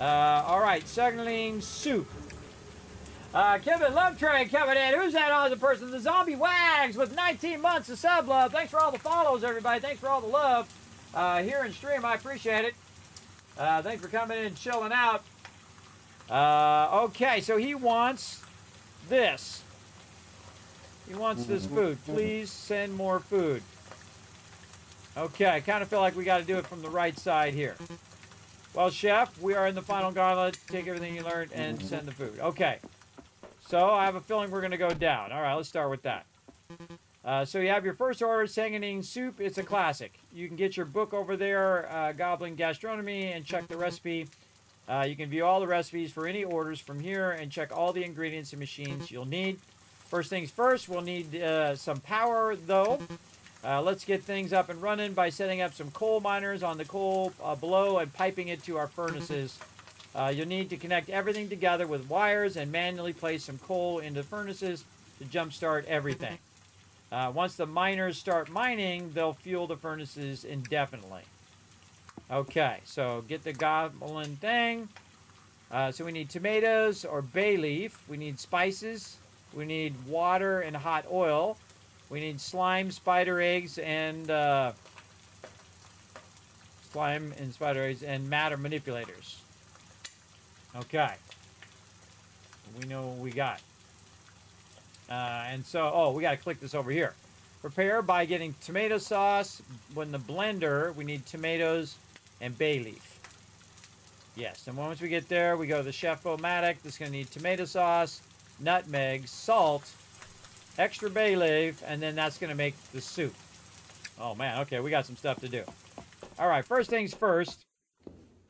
All right, Suckling soup. Kevin Love Train coming in. Who's that awesome person? The Zombie Wags with 19 months of sub love. Thanks for all the follows, everybody. Thanks for all the love here in stream. I appreciate it. Thanks for coming in and chilling out. Okay, so he wants this. He wants this food. Please send more food. Okay, I kind of feel like we got to do it from the right side here. Well, Chef, we are in the final gauntlet. Take everything you learned and send the food. Okay. So I have a feeling we're going to go down. All right, let's start with that. So you have your first order, Sanguine Soup. It's a classic. You can get your book over there, Goblin Gastronomy, and check the recipe. You can view all the recipes for any orders from here and check all the ingredients and machines you'll need. First things first, we'll need some power, though. Let's get things up and running by setting up some coal miners on the coal below and piping it to our furnaces. You'll need to connect everything together with wires and manually place some coal into the furnaces to jumpstart everything. Once the miners start mining, they'll fuel the furnaces indefinitely. Okay, so get the goblin thing. So we need tomatoes or bay leaf. We need spices. We need water and hot oil. We need slime, spider eggs, and matter manipulators. Okay. We know what we got. And so, we got to click this over here. Prepare by getting tomato sauce. When the blender, we need tomatoes and bay leaf. Yes, and once we get there, we go to the Chef-O-Matic. This is going to need tomato sauce, nutmeg, salt, extra bay leaf, and then that's going to make the soup. Oh, man. Okay, we got some stuff to do. All right, first things first.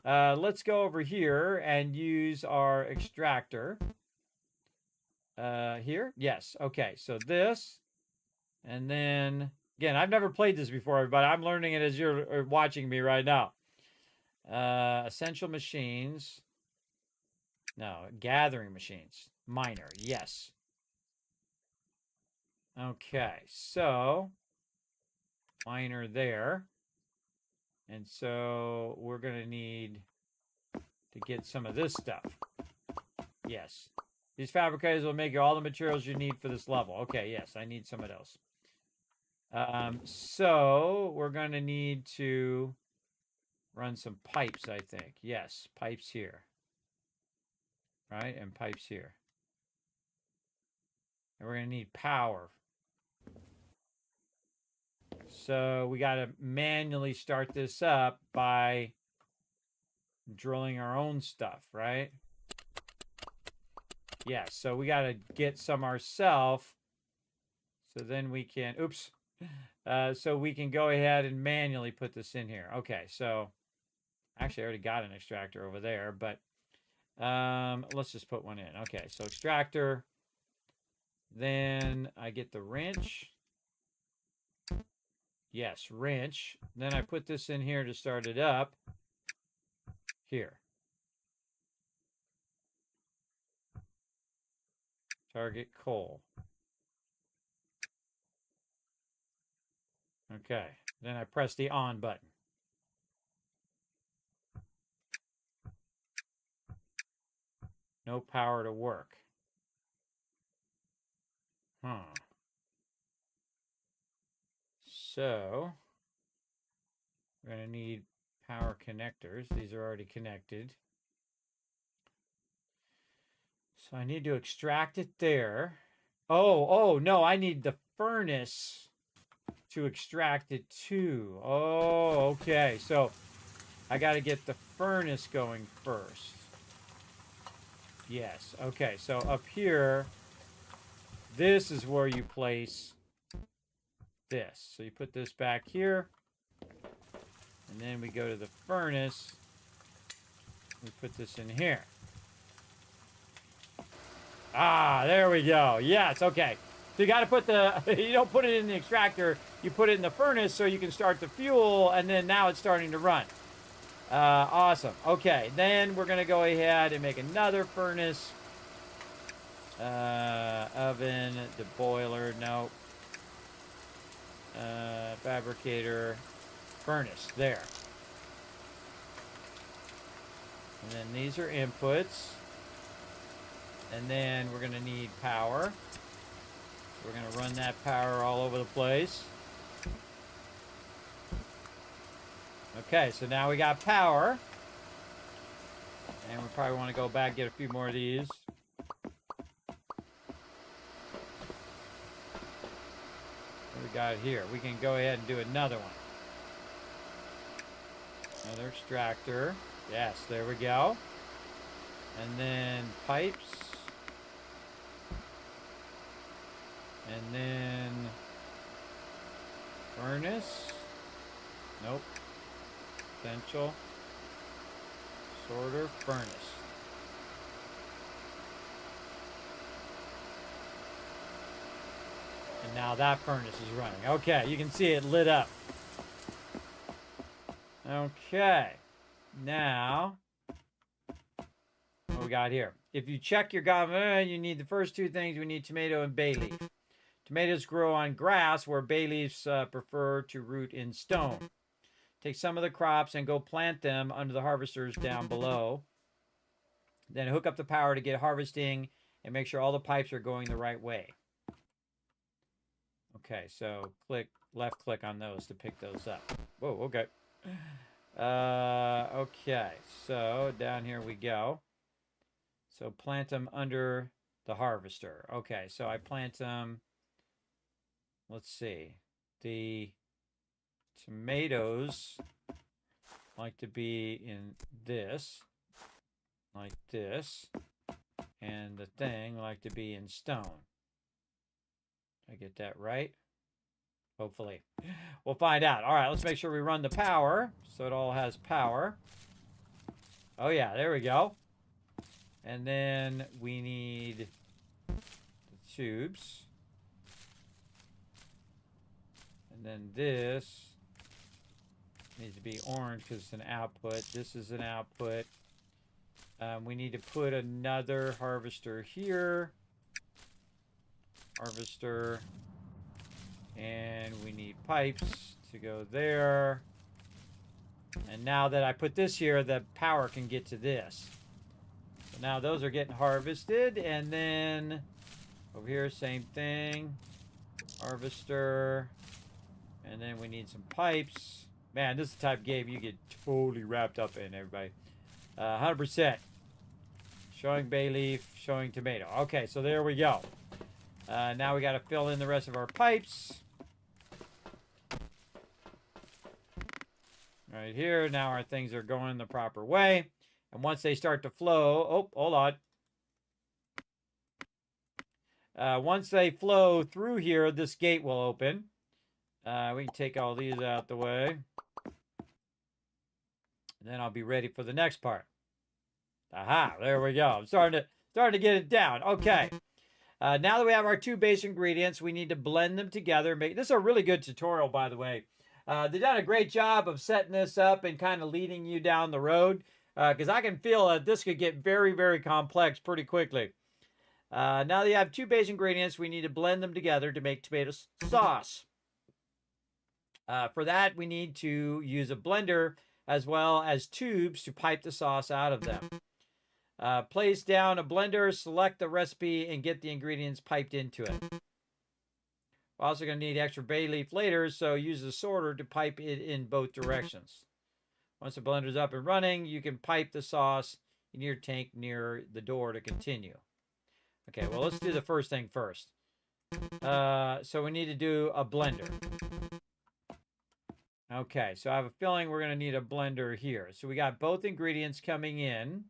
Let's go over here and use our extractor. Here? Yes. Okay, so this. And then, again, I've never played this before, everybody. I'm learning it as you're watching me right now. Essential machines. No, gathering machines. Miner, yes. Okay, so miner there. And so we're going to need to get some of this stuff. Yes. These fabricators will make you all the materials you need for this level. Okay, yes, I need some of those. So we're going to need to run some pipes, I think. Yes, pipes here. Right, and pipes here. And we're going to need power. So we got to manually start this up by drilling our own stuff, right? Yes, so we got to get some ourselves. So then we can, so we can go ahead and manually put this in here. Okay, so actually I already got an extractor over there, but let's just put one in. Okay, so extractor. Then I get the wrench. Yes, wrench. Then I put this in here to start it up. Here. Target coal. Okay. Then I press the on button. No power to work. So, we're going to need power connectors. These are already connected. So I need to extract it there. Oh, no, I need the furnace to extract it too. Oh, okay. So I got to get the furnace going first. Yes. Okay, so up here, this is where you place this. So you put this back here. And then we go to the furnace. We put this in here. Ah, there we go. Yes, okay. So you got to put the, you don't put it in the extractor, you put it in the furnace so you can start the fuel, and then now it's starting to run. Awesome. Okay, then we're going to go ahead and make another furnace. Oven, the boiler, no. Fabricator, furnace, there. And then these are inputs. And then we're going to need power. We're going to run that power all over the place. Okay, so now we got power. And we probably want to go back and get a few more of these. What we got here? We can go ahead and do another one. Another extractor. Yes, there we go. And then pipes. And then furnace. Nope. Essential. Sorter, furnace. And now that furnace is running. Okay, you can see it lit up. Okay. Now, what we got here? If you check your government, you need the first two things. We need tomato and bay leaf. Tomatoes grow on grass where bay leaves prefer to root in stone. Take some of the crops and go plant them under the harvesters down below. Then hook up the power to get harvesting and make sure all the pipes are going the right way. Okay, so left click on those to pick those up. Whoa, okay. Okay, so down here we go. So plant them under the harvester. Okay, so I plant them, let's see. The tomatoes like to be in this, like this, and the thing like to be in stone. Did I get that right? Hopefully. We'll find out. All right, let's make sure we run the power so it all has power. Oh yeah, there we go. And then we need the tubes. And then this needs to be orange because it's an output. This is an output. We need to put another harvester here. Harvester. And we need pipes to go there. And now that I put this here, the power can get to this. So now those are getting harvested. And then over here, same thing. Harvester. And then we need some pipes. Man, this is the type of game you get totally wrapped up in, everybody. 100%. Showing bay leaf, showing tomato. Okay, so there we go. Now we got to fill in the rest of our pipes. Right here, now our things are going the proper way. And once they start to flow, oh, hold on. Once they flow through here, this gate will open. We can take all these out the way. And then I'll be ready for the next part. Aha, there we go. I'm starting to get it down. Okay. Now that we have our two base ingredients, we need to blend them together. This is a really good tutorial, by the way. They've done a great job of setting this up and kind of leading you down the road. Because I can feel that this could get very, very complex pretty quickly. Now that you have two base ingredients, we need to blend them together to make tomato sauce. For that, we need to use a blender as well as tubes to pipe the sauce out of them. Place down a blender, select the recipe, and get the ingredients piped into it. We're also going to need extra bay leaf later, so use a sorter to pipe it in both directions. Once the blender's up and running, you can pipe the sauce in your tank near the door to continue. Okay, well, let's do the first thing first. So we need to do a blender. Okay, so I have a feeling we're going to need a blender here. So we got both ingredients coming in.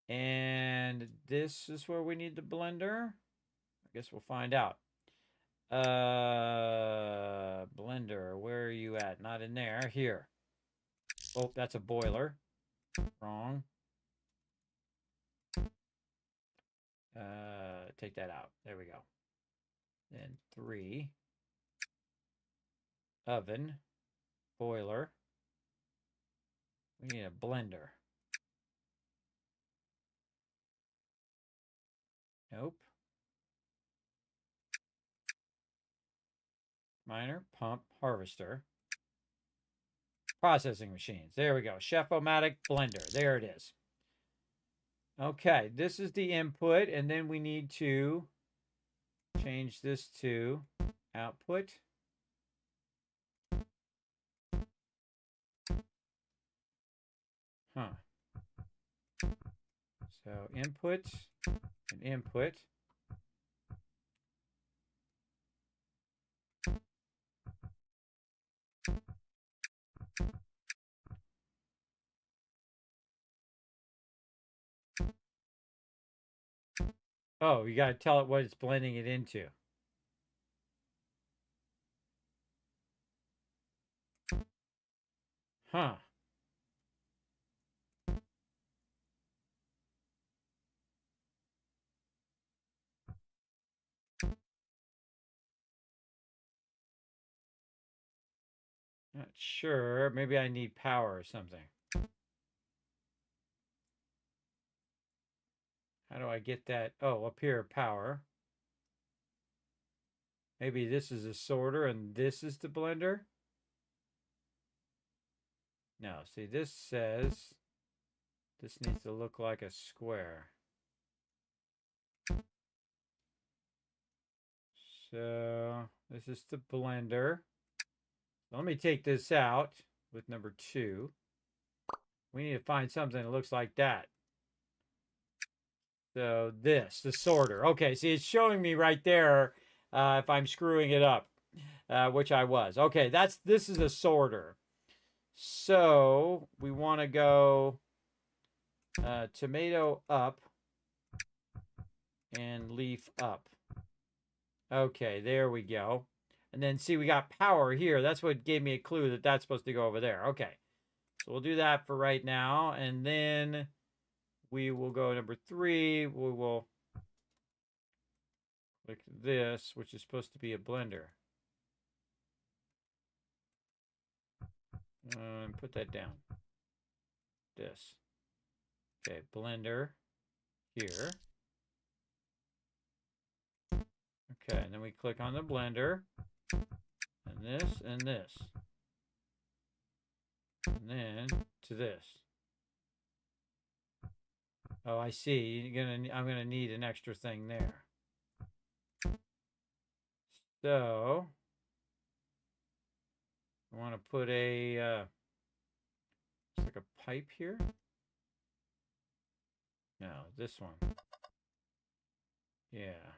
And this is where we need the blender. I guess we'll find out. Blender, where are you at? Not in there. Here. Oh, that's a boiler. Wrong. Take that out. There we go. Then 3. Oven. Boiler. We need a blender. Nope. Miner, pump, harvester. Processing machines. There we go. Chef-O-Matic blender. There it is. Okay, this is the input, and then we need to change this to output. Huh. So input and input. Oh, you got to tell it what it's blending it into. Huh. Not sure. Maybe I need power or something. How do I get that? Oh, up here, power. Maybe this is a sorter and this is the blender. No, see, this says this needs to look like a square. So this is the blender. Let me take this out with number 2. We need to find something that looks like that. So this, the sorter. Okay, see, it's showing me right there if I'm screwing it up, which I was. Okay, this is a sorter. So we want to go tomato up and leaf up. Okay, there we go. And then see, we got power here. That's what gave me a clue that that's supposed to go over there. Okay, so we'll do that for right now. And then we will go number 3. We will click this, which is supposed to be a blender. And put that down. This. Okay, blender here. Okay, and then we click on the blender. And this and this. And then to this. Oh, I see. I'm gonna need an extra thing there. So I want to put a it's like a pipe here. No, this one. Yeah.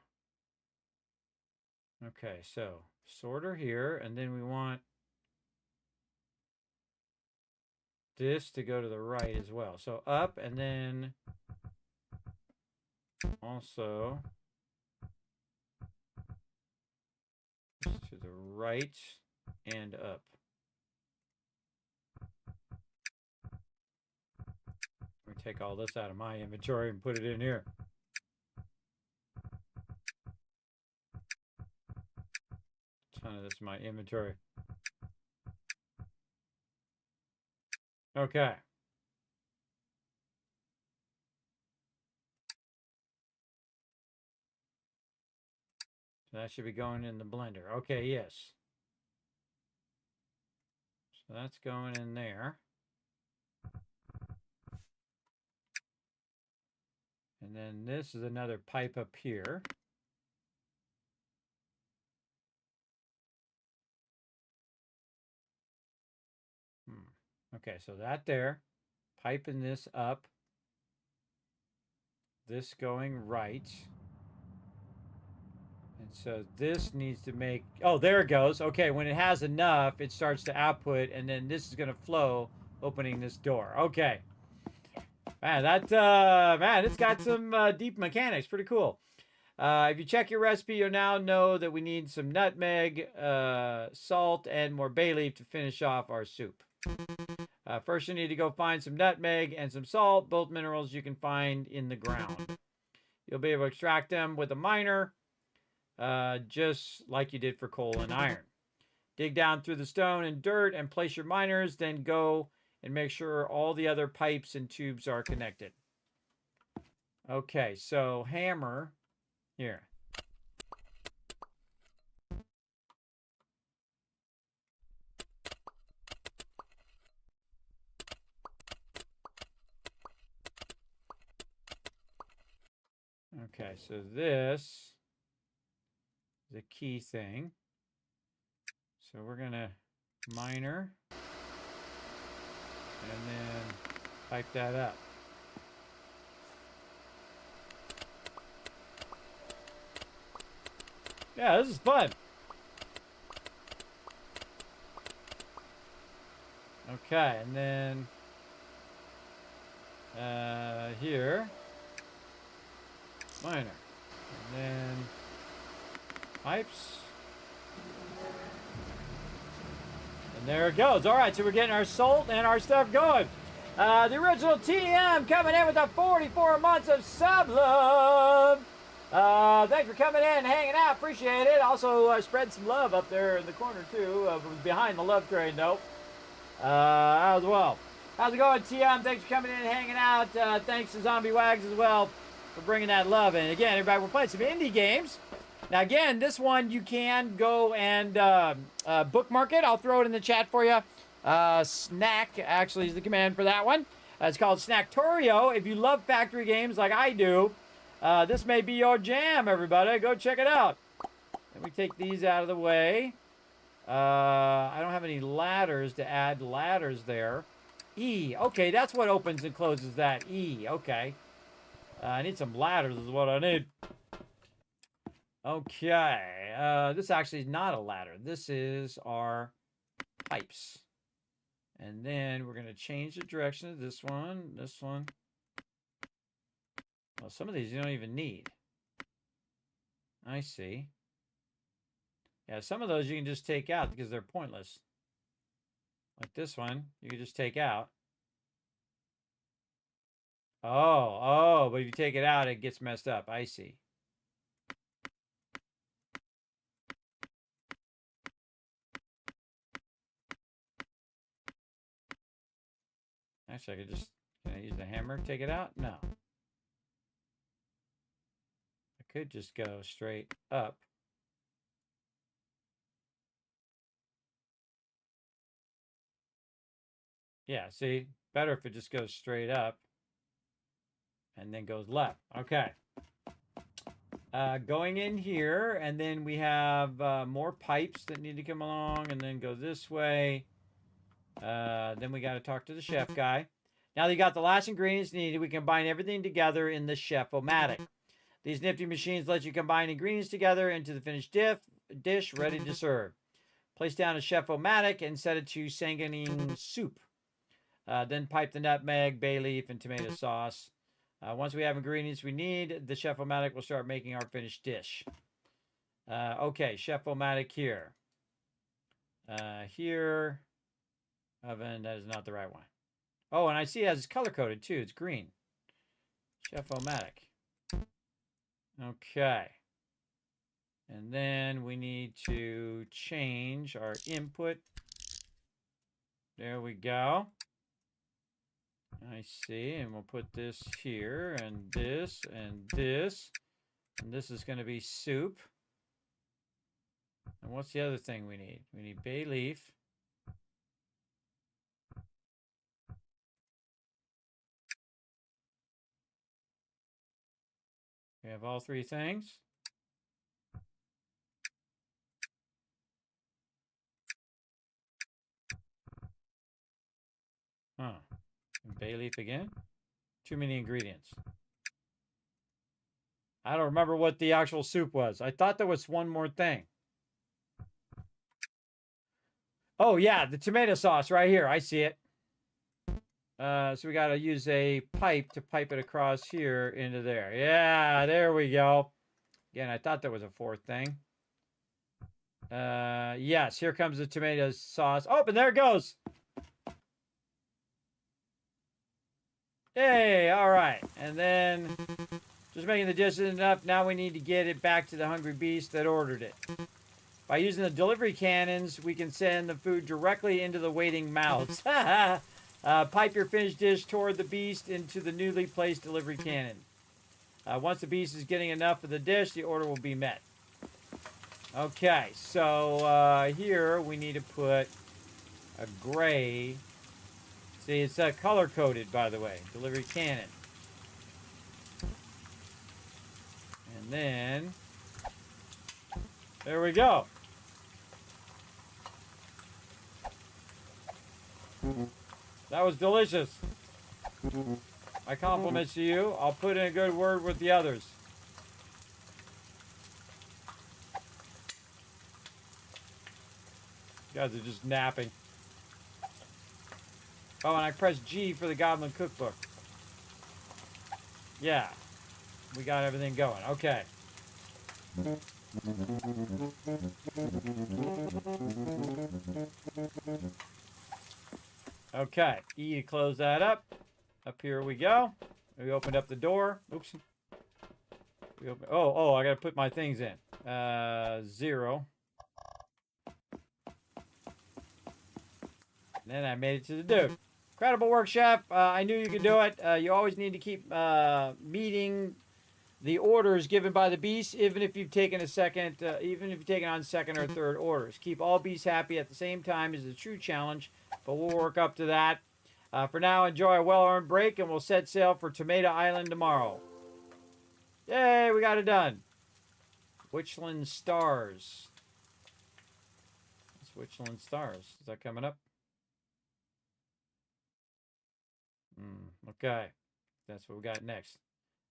Okay, so sorter here, and then we want this to go to the right as well. So up, and then also to the right and up. Let me take all this out of my inventory and put it in here. Ton of this in my inventory. Okay. So that should be going in the blender. Okay, yes. So that's going in there. And then this is another pipe up here. Okay, so that there. Piping this up. This going right. And so this needs to make... Oh, there it goes. Okay, when it has enough, it starts to output, and then this is going to flow, opening this door. Okay. Man, man, it's got some deep mechanics. Pretty cool. If you check your recipe, you'll now know that we need some nutmeg, salt, and more bay leaf to finish off our soup. First, you need to go find some nutmeg and some salt, both minerals you can find in the ground. You'll be able to extract them with a miner. just like you did for coal and iron. Dig down through the stone and dirt and place your miners, then go and make sure all the other pipes and tubes are connected. Okay, so hammer here. Okay, so this is a key thing. So we're going to miner and then pipe that up. Yeah, this is fun. Okay, and then here, miner, and then pipes. And there it goes. All right, so we're getting our salt and our stuff going. The original TM coming in with the 44 months of sub love. Thanks for coming in and hanging out. Appreciate it. Also, spread some love up there in the corner, too. Behind the love train, though. As well. How's it going, TM? Thanks for coming in and hanging out. Thanks to Zombie Wags as well for bringing that love in. Again, everybody, we're playing some indie games. Now, again, this one you can go and bookmark it. I'll throw it in the chat for you. Snack, actually, is the command for that one. It's called Snacktorio. If you love factory games like I do, this may be your jam, everybody. Go check it out. Let me take these out of the way. I don't have any ladders to add ladders there. E. Okay, that's what opens and closes that. E. Okay. I need some ladders is what I need. Okay. This actually is not a ladder. This is our pipes. And then we're going to change the direction of this one. This one. Well, some of these you don't even need. I see. Yeah, some of those you can just take out because they're pointless. Like this one, you can just take out. Oh, but if you take it out, it gets messed up. I see. Actually, I could just, can I use the hammer to take it out? No. I could just go straight up. Yeah, see, better if it just goes straight up and then goes left. Okay. Going in here, and then we have more pipes that need to come along and then go this way. Then we got to talk to the chef guy. Now that you got the last ingredients needed, we combine everything together in the Chef-O-Matic. These nifty machines let you combine ingredients together into the finished dish ready to serve. Place down a Chef-O-Matic and set it to sanguine soup. Then pipe the nutmeg, bay leaf, and tomato sauce. Once we have ingredients we need, the Chef-O-Matic will start making our finished dish. Okay, Chef-O-Matic here. Here. Oven, that is not the right one. Oh, and I see it has color-coded too. It's green. Chef-O-Matic. Okay. And then we need to change our input. There we go. I see, and we'll put this here, and this, and this. And this is going to be soup. And what's the other thing we need? We need bay leaf. We have all three things. Huh. And bay leaf again. Too many ingredients. I don't remember what the actual soup was. I thought there was one more thing. Oh, yeah, the tomato sauce right here. I see it. So we got to use a pipe to pipe it across here into there. Yeah, there we go. Again, I thought there was a fourth thing. Yes, here comes the tomato sauce. Oh, and there it goes. Hey, all right. And then Just making the dishes enough. Now we need to get it back to the hungry beast that ordered it. By using the delivery cannons, we can send the food directly into the waiting mouths. Pipe your finished dish toward the beast into the newly placed delivery cannon. Once the beast is getting enough of the dish, the order will be met. Okay, so here we need to put a gray. See, it's color-coded, by the way. Delivery cannon. And then, there we go. That was delicious. My compliments to you. I'll put in a good word with the others. You guys are just napping. Oh, and I pressed G for the Goblin Cookbook. Yeah. We got everything going. Okay. Okay. E to close that up. Up here we go. We opened up the door. Oops. Oh, I got to put my things in. 0. And then I made it to the dude. Incredible work, Chef. I knew you could do it. You always need to keep meeting the orders given by the beast, even if you've taken on second or third orders. Keep all beasts happy at the same time is the true challenge, but we'll work up to that. For now, enjoy a well-earned break, and we'll set sail for Tomato Island tomorrow. Yay, we got it done. Witchland Stars. What's Witchland Stars? Is that coming up? Okay. That's what we got next.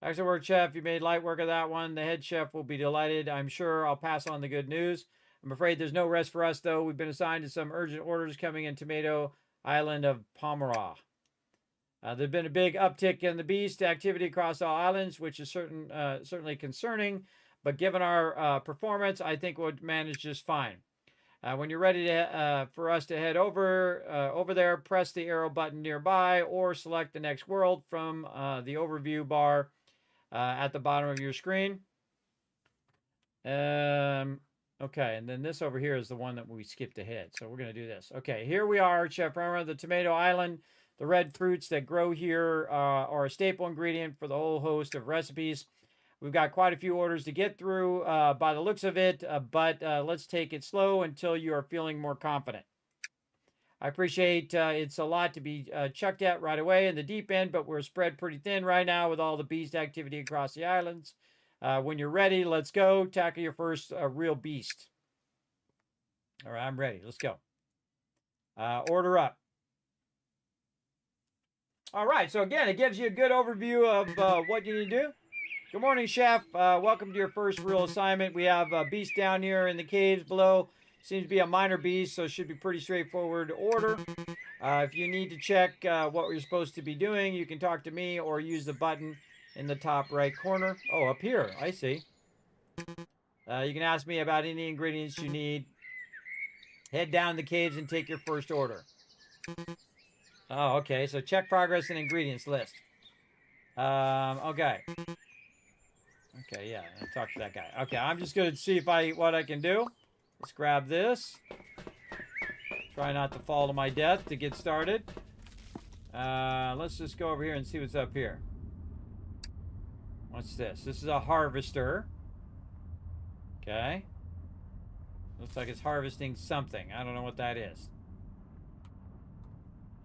Excellent work, Chef. You made light work of that one. The head chef will be delighted. I'm sure I'll pass on the good news. I'm afraid there's no rest for us, though. We've been assigned to some urgent orders coming in Tomato Island of Pomera. There's been a big uptick in the beast activity across all islands, which is certainly concerning. But given our performance, I think we'll manage just fine. When you're ready for us to head over there, press the arrow button nearby or select the next world from the overview bar at the bottom of your screen. Okay, and then this over here is the one that we skipped ahead. So we're going to do this. Okay, here we are, Chef Rama, the Tomato Island. The red fruits that grow here are a staple ingredient for the whole host of recipes. We've got quite a few orders to get through by the looks of it, but let's take it slow until you are feeling more confident. I appreciate it's a lot to be chucked at right away in the deep end, but we're spread pretty thin right now with all the beast activity across the islands. When you're ready, let's go. Tackle your first real beast. All right, I'm ready. Let's go. Order up. All right, so again, it gives you a good overview of what you need to do. Good morning, Chef. Welcome to your first real assignment. We have a beast down here in the caves below. Seems to be a minor beast, so it should be pretty straightforward to order. If you need to check what you're supposed to be doing, you can talk to me or use the button in the top right corner. Oh, up here. I see. You can ask me about any ingredients you need. Head down the caves and take your first order. Oh, okay. So check progress and ingredients list. Okay. Okay, yeah. I'll talk to that guy. Okay, I'm just going to see what I can do. Let's grab this. Try not to fall to my death to get started. Let's just go over here and see what's up here. What's this? This is a harvester. Okay. Looks like it's harvesting something. I don't know what that is.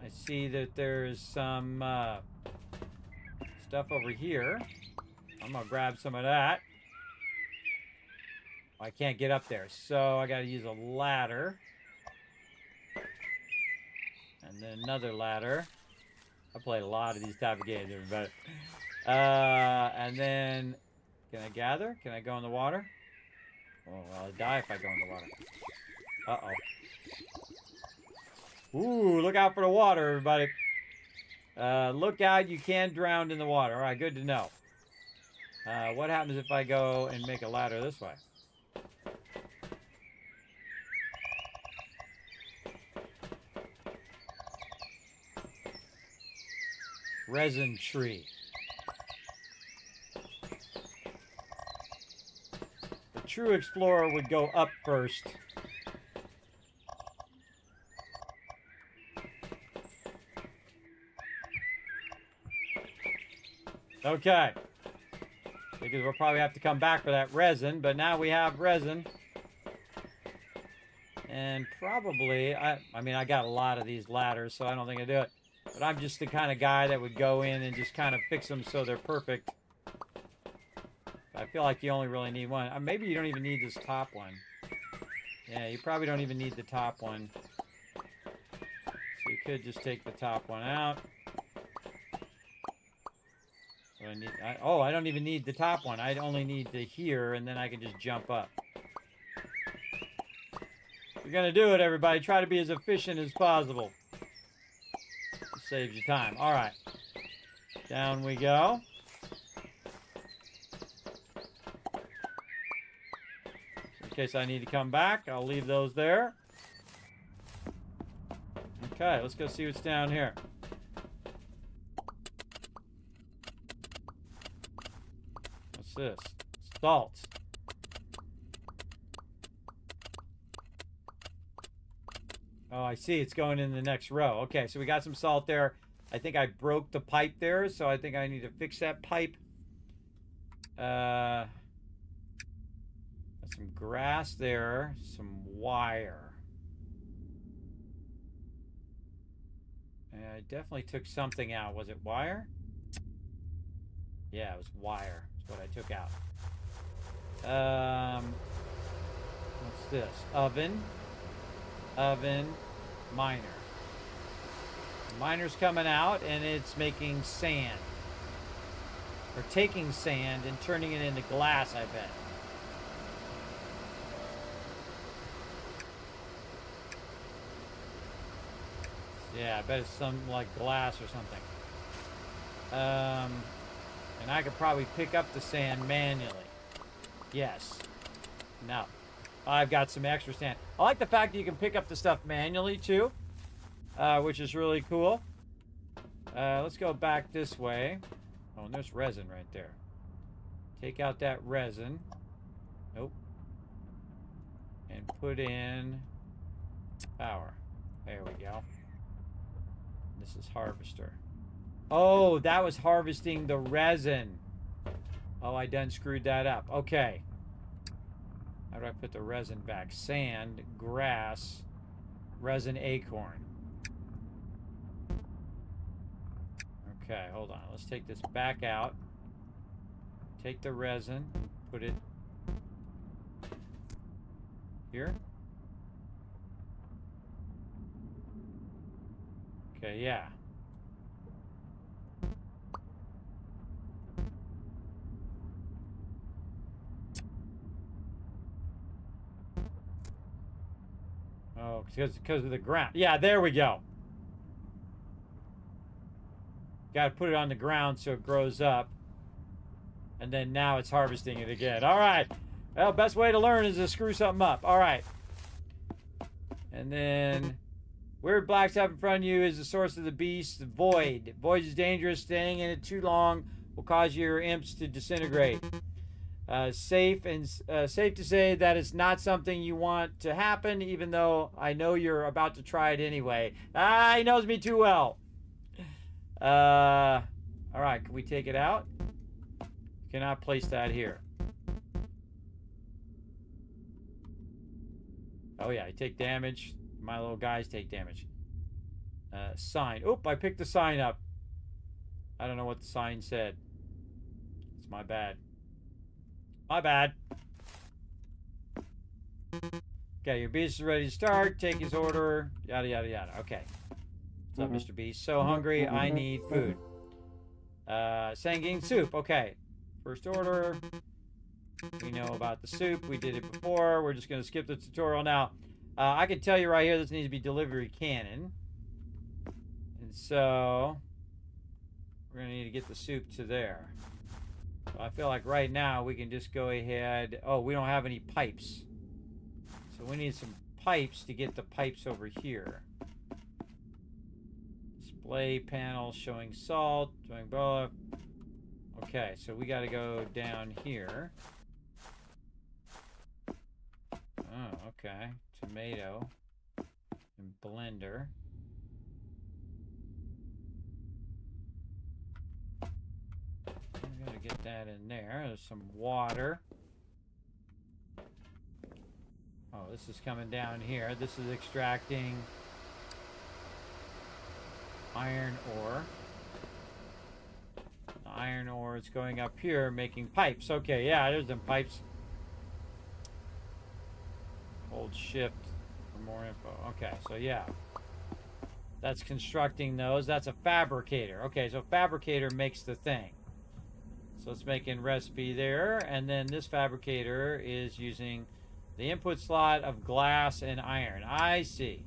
I see that there's some stuff over here. I'm going to grab some of that. I can't get up there, so I got to use a ladder. And then another ladder. I played a lot of these type of games, everybody. And then, can I gather? Can I go in the water? Oh, well, I'll die if I go in the water. Uh-oh. Ooh, look out for the water, everybody. Look out, you can drown in the water. All right, good to know. What happens if I go and make a ladder this way? Resin tree. true explorer would go up first. Okay. Because we'll probably have to come back for that resin, but now we have resin. And probably, I mean, I got a lot of these ladders, so I don't think I do it. But I'm just the kind of guy that would go in and just kind of fix them so they're perfect. I feel like you only really need one. Maybe you don't even need this top one. Yeah, you probably don't even need the top one. So you could just take the top one out. So I don't even need the top one. I only need the here, and then I can just jump up. If you're going to do it, everybody, try to be as efficient as possible. It saves you time. All right. Down we go. In case I need to come back, I'll leave those there. Okay, let's go see what's down here. What's this? Salt. Oh, I see. It's going in the next row. Okay, so we got some salt there. I think I broke the pipe there, so I think I need to fix that pipe. Some grass there. Some wire. I definitely took something out. Was it wire? Yeah, it was wire. That's what I took out. What's this? Oven. Oven. Miner. The miner's coming out, and it's making sand. Or taking sand and turning it into glass, I bet. Yeah, I bet it's something like glass or something. And I could probably pick up the sand manually. Yes. No. I've got some extra sand. I like the fact that you can pick up the stuff manually, too. Which is really cool. Let's go back this way. Oh, and there's resin right there. Take out that resin. Nope. And put in power. There we go. This is harvester. Oh, that was harvesting the resin. Oh, I done screwed that up. Okay. How do I put the resin back? Sand, grass, resin acorn. Okay, hold on. Let's take this back out. Take the resin, put it here. Okay, yeah. Oh, because of the ground. Yeah, there we go. Got to put it on the ground so it grows up. And then now it's harvesting it again. All right. Well, best way to learn is to screw something up. All right. And then weird black stuff in front of you is the source of the beast, the void. Void is dangerous. Staying in it too long will cause your imps to disintegrate. Safe to say that it's not something you want to happen, even though I know you're about to try it anyway. He knows me too well. All right, can we take it out? Cannot place that here. Oh yeah, I take damage. My little guys take damage. Sign. Oop, I picked the sign up. I don't know what the sign said. It's my bad. My bad. Okay, your beast is ready to start. Take his order. Yada, yada, yada. Okay. What's up, Mr. Beast? So hungry, I need food. Sanguine soup. Okay. First order. We know about the soup. We did it before. We're just going to skip the tutorial now. I can tell you right here, this needs to be delivery cannon. And so we're going to need to get the soup to there. So I feel like right now we can just go ahead. Oh, we don't have any pipes. So we need some pipes to get the pipes over here. Display panel showing salt, showing both. Okay, so we got to go down here. Oh, okay. Tomato and blender. We gotta get that in there. There's some water. Oh, this is coming down here. This is extracting iron ore. The iron ore is going up here, making pipes. Okay, yeah, there's them pipes. Hold shift for more info. Okay, so yeah. That's constructing those. That's a fabricator. Okay, so fabricator makes the thing. So it's making recipe there. And then this fabricator is using the input slot of glass and iron. I see.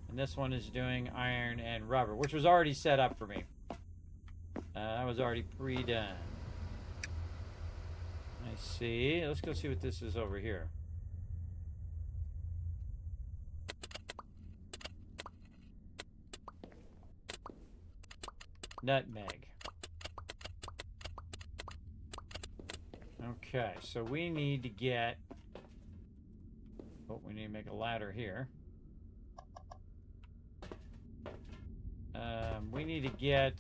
And this one is doing iron and rubber, which was already set up for me. That was already pre-done. I see. Let's go see what this is over here. Nutmeg. Okay, so we need to get... Oh, we need to make a ladder here. We need to get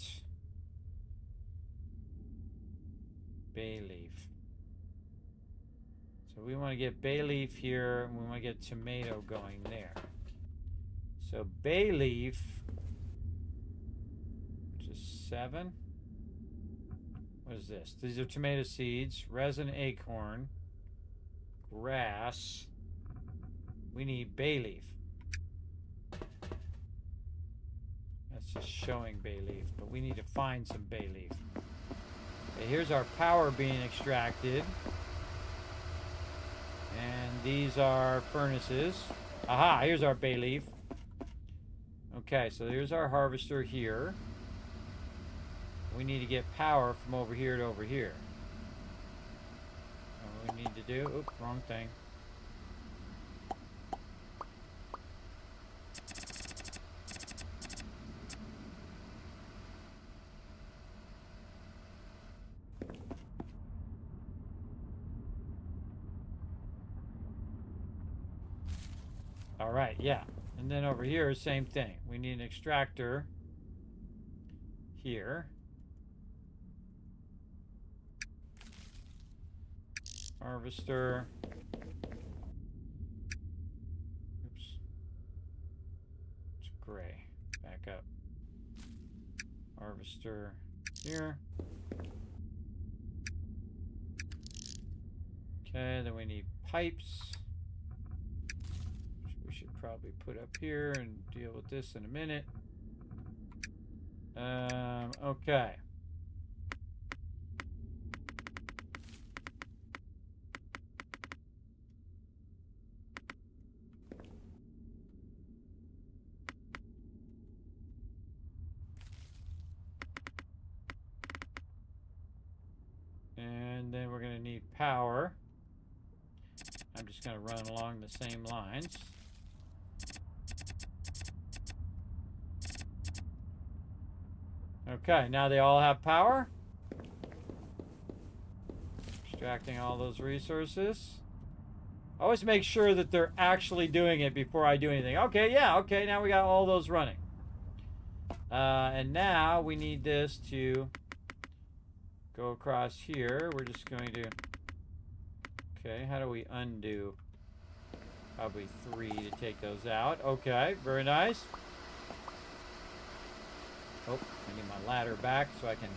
bay leaf. So we want to get bay leaf here, and we want to get tomato going there. So bay leaf, which is 7. What is this? These are tomato seeds, resin acorn, grass. We need bay leaf. That's just showing bay leaf, but we need to find some bay leaf. Okay, here's our power being extracted. And these are furnaces. Aha, here's our bay leaf. Okay, so here's our harvester here. We need to get power from over here to over here. What we need to do... Oops, wrong thing. All right, yeah. And then over here, same thing. We need an extractor here. Harvester. Oops. It's gray. Back up. Harvester here. Okay, then we need pipes. Which we should probably put up here and deal with this in a minute. Okay. And then we're going to need power. I'm just going to run along the same lines. Okay, now they all have power. Extracting all those resources. Always make sure that they're actually doing it before I do anything. Okay, yeah, okay, now we got all those running. And now we need this to go across here. We're just going to... Okay, how do we undo? Probably 3 to take those out. Okay, very nice. Oh, I need my ladder back so I can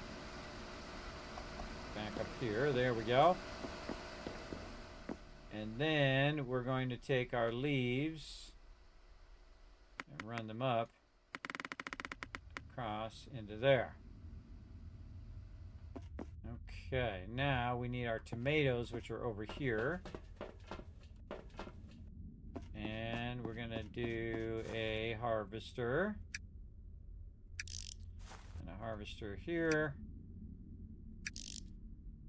back up here. There we go. And then we're going to take our leaves and run them up across into there. Okay, now we need our tomatoes, which are over here. And we're going to do a harvester. And a harvester here.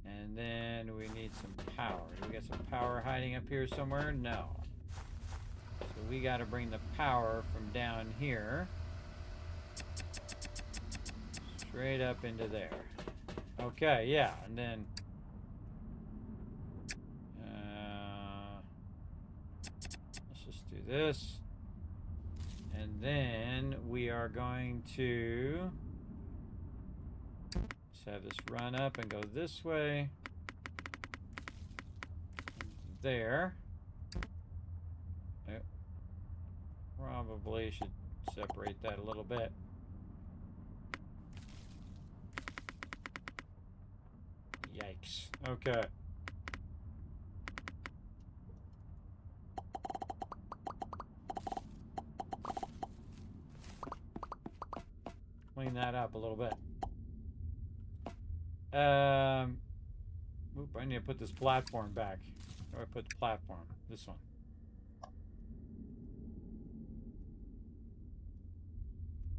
And then we need some power. Do we got some power hiding up here somewhere? No. So we got to bring the power from down here straight up into there. Okay, yeah, and then this. And then we are going to just have this run up and go this way. There. Probably should separate that a little bit. Yikes. Okay. Clean that up a little bit. Oop, I need to put this platform back. Where do I put the platform? This one.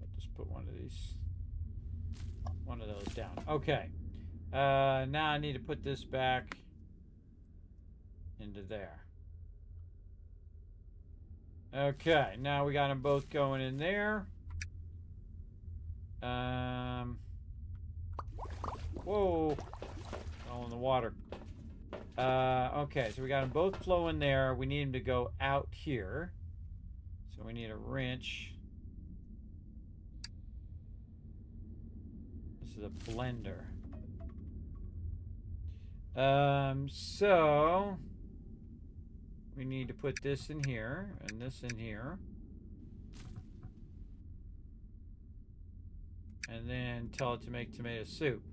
I'll just put one of those down. Okay. Now I need to put this back into there. Okay, now we got them both going in there. Whoa. All in the water. Okay, so we got them both flowing there. We need them to go out here. So we need a wrench. This is a blender. So we need to put this in here and this in here. And then tell it to make tomato soup.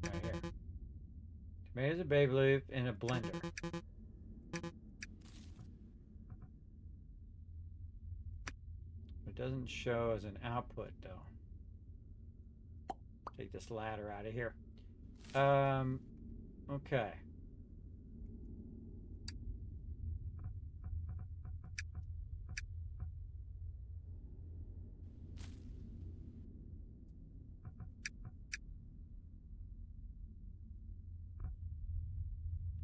Right here. Tomatoes, a bay leaf, and a blender. It doesn't show as an output though. Take this ladder out of here. Okay.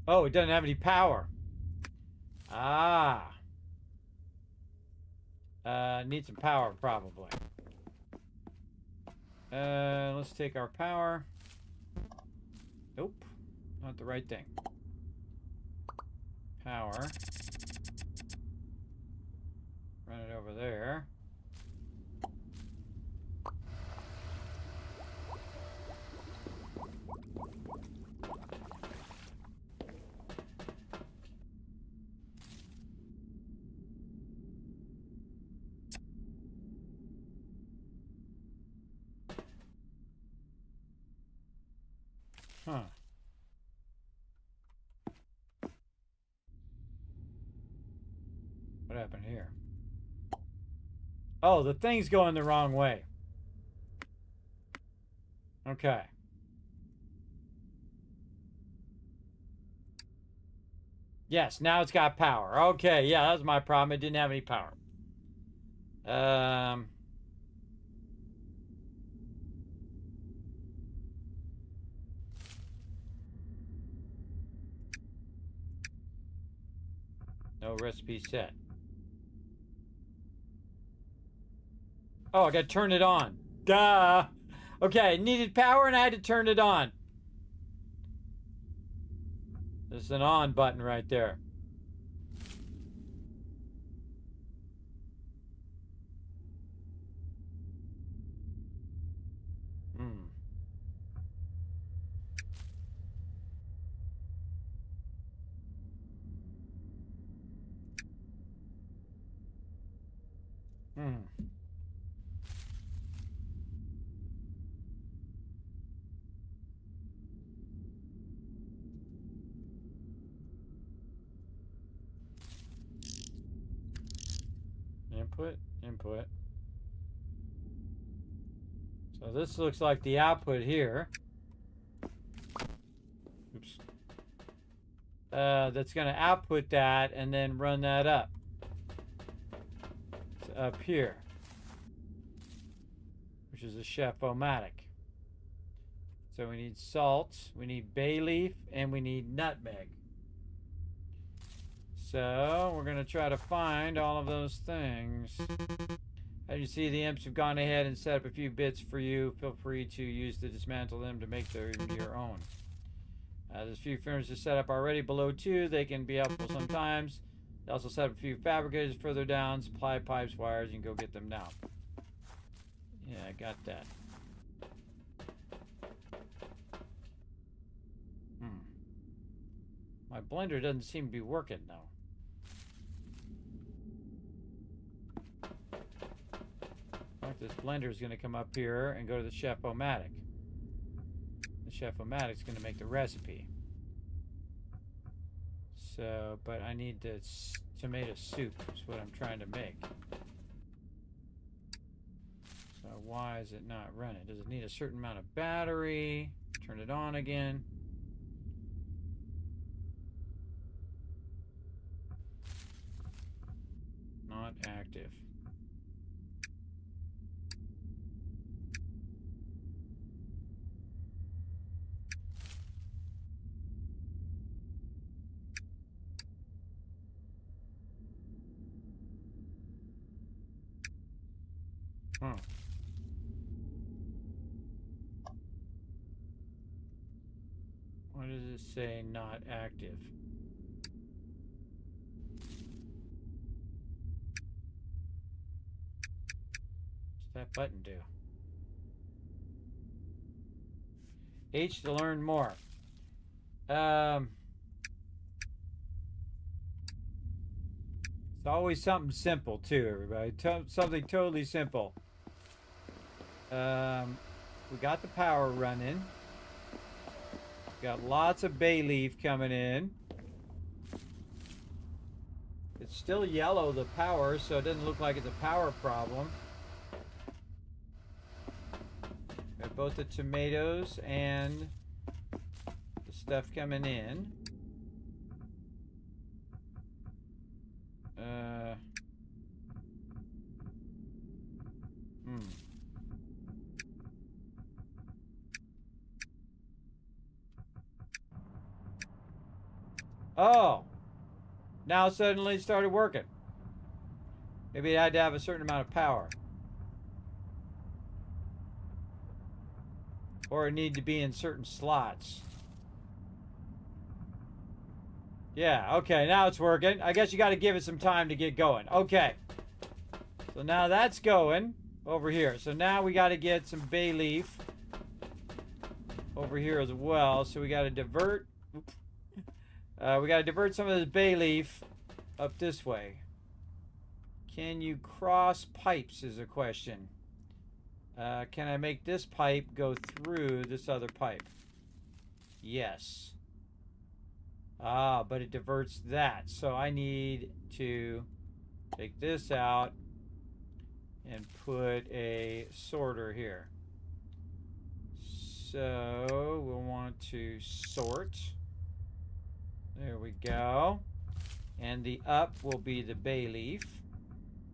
Oh, it doesn't have any power. Ah. Need some power probably. Let's take our power. Nope. Not the right thing. Power. Run it over there. Huh. What happened here? Oh, the thing's going the wrong way. Okay. Yes, now it's got power. Okay, yeah, that was my problem. It didn't have any power. No recipe set. Oh, I got to turn it on. Duh. Okay, it needed power and I had to turn it on. There's an on button right there. Input. So this looks like the output here. Oops. That's going to output that and then run that up. It's up here, which is a chef-o-matic. So we need salt, we need bay leaf, and we need nutmeg. So we're going to try to find all of those things. As you see, the imps have gone ahead and set up a few bits for you. Feel free to use to dismantle them to make your own. There's a few furnaces set up already below 2. They can be helpful sometimes. They also set up a few fabricators further down. Supply pipes, wires. You can go get them now. Yeah, I got that. My blender doesn't seem to be working though. Like this blender is going to come up here and go to the chef-o-matic. The chef-o-matic is going to make the recipe. So, but I need this tomato soup is what I'm trying to make. So why is it not running? Does it need a certain amount of battery? Turn it on again. Not active. Huh. Why does it say not active? What's that button do? H to learn more. It's always something simple too, everybody. Something totally simple. We got the power running. Got lots of bay leaf coming in. It's still yellow, the power, so it doesn't look like it's a power problem. Got both the tomatoes and the stuff coming in. Oh, now suddenly it started working. Maybe it had to have a certain amount of power. Or it needed to be in certain slots. Yeah, okay, now it's working. I guess you got to give it some time to get going. Okay. So now that's going over here. So now we got to get some bay leaf over here as well. So we got to divert. We got to divert some of this bay leaf up this way. Can you cross pipes is a question. Can I make this pipe go through this other pipe? Yes. Ah, but it diverts that. So I need to take this out and put a sorter here. So we'll want to sort. There we go. And the up will be the bay leaf.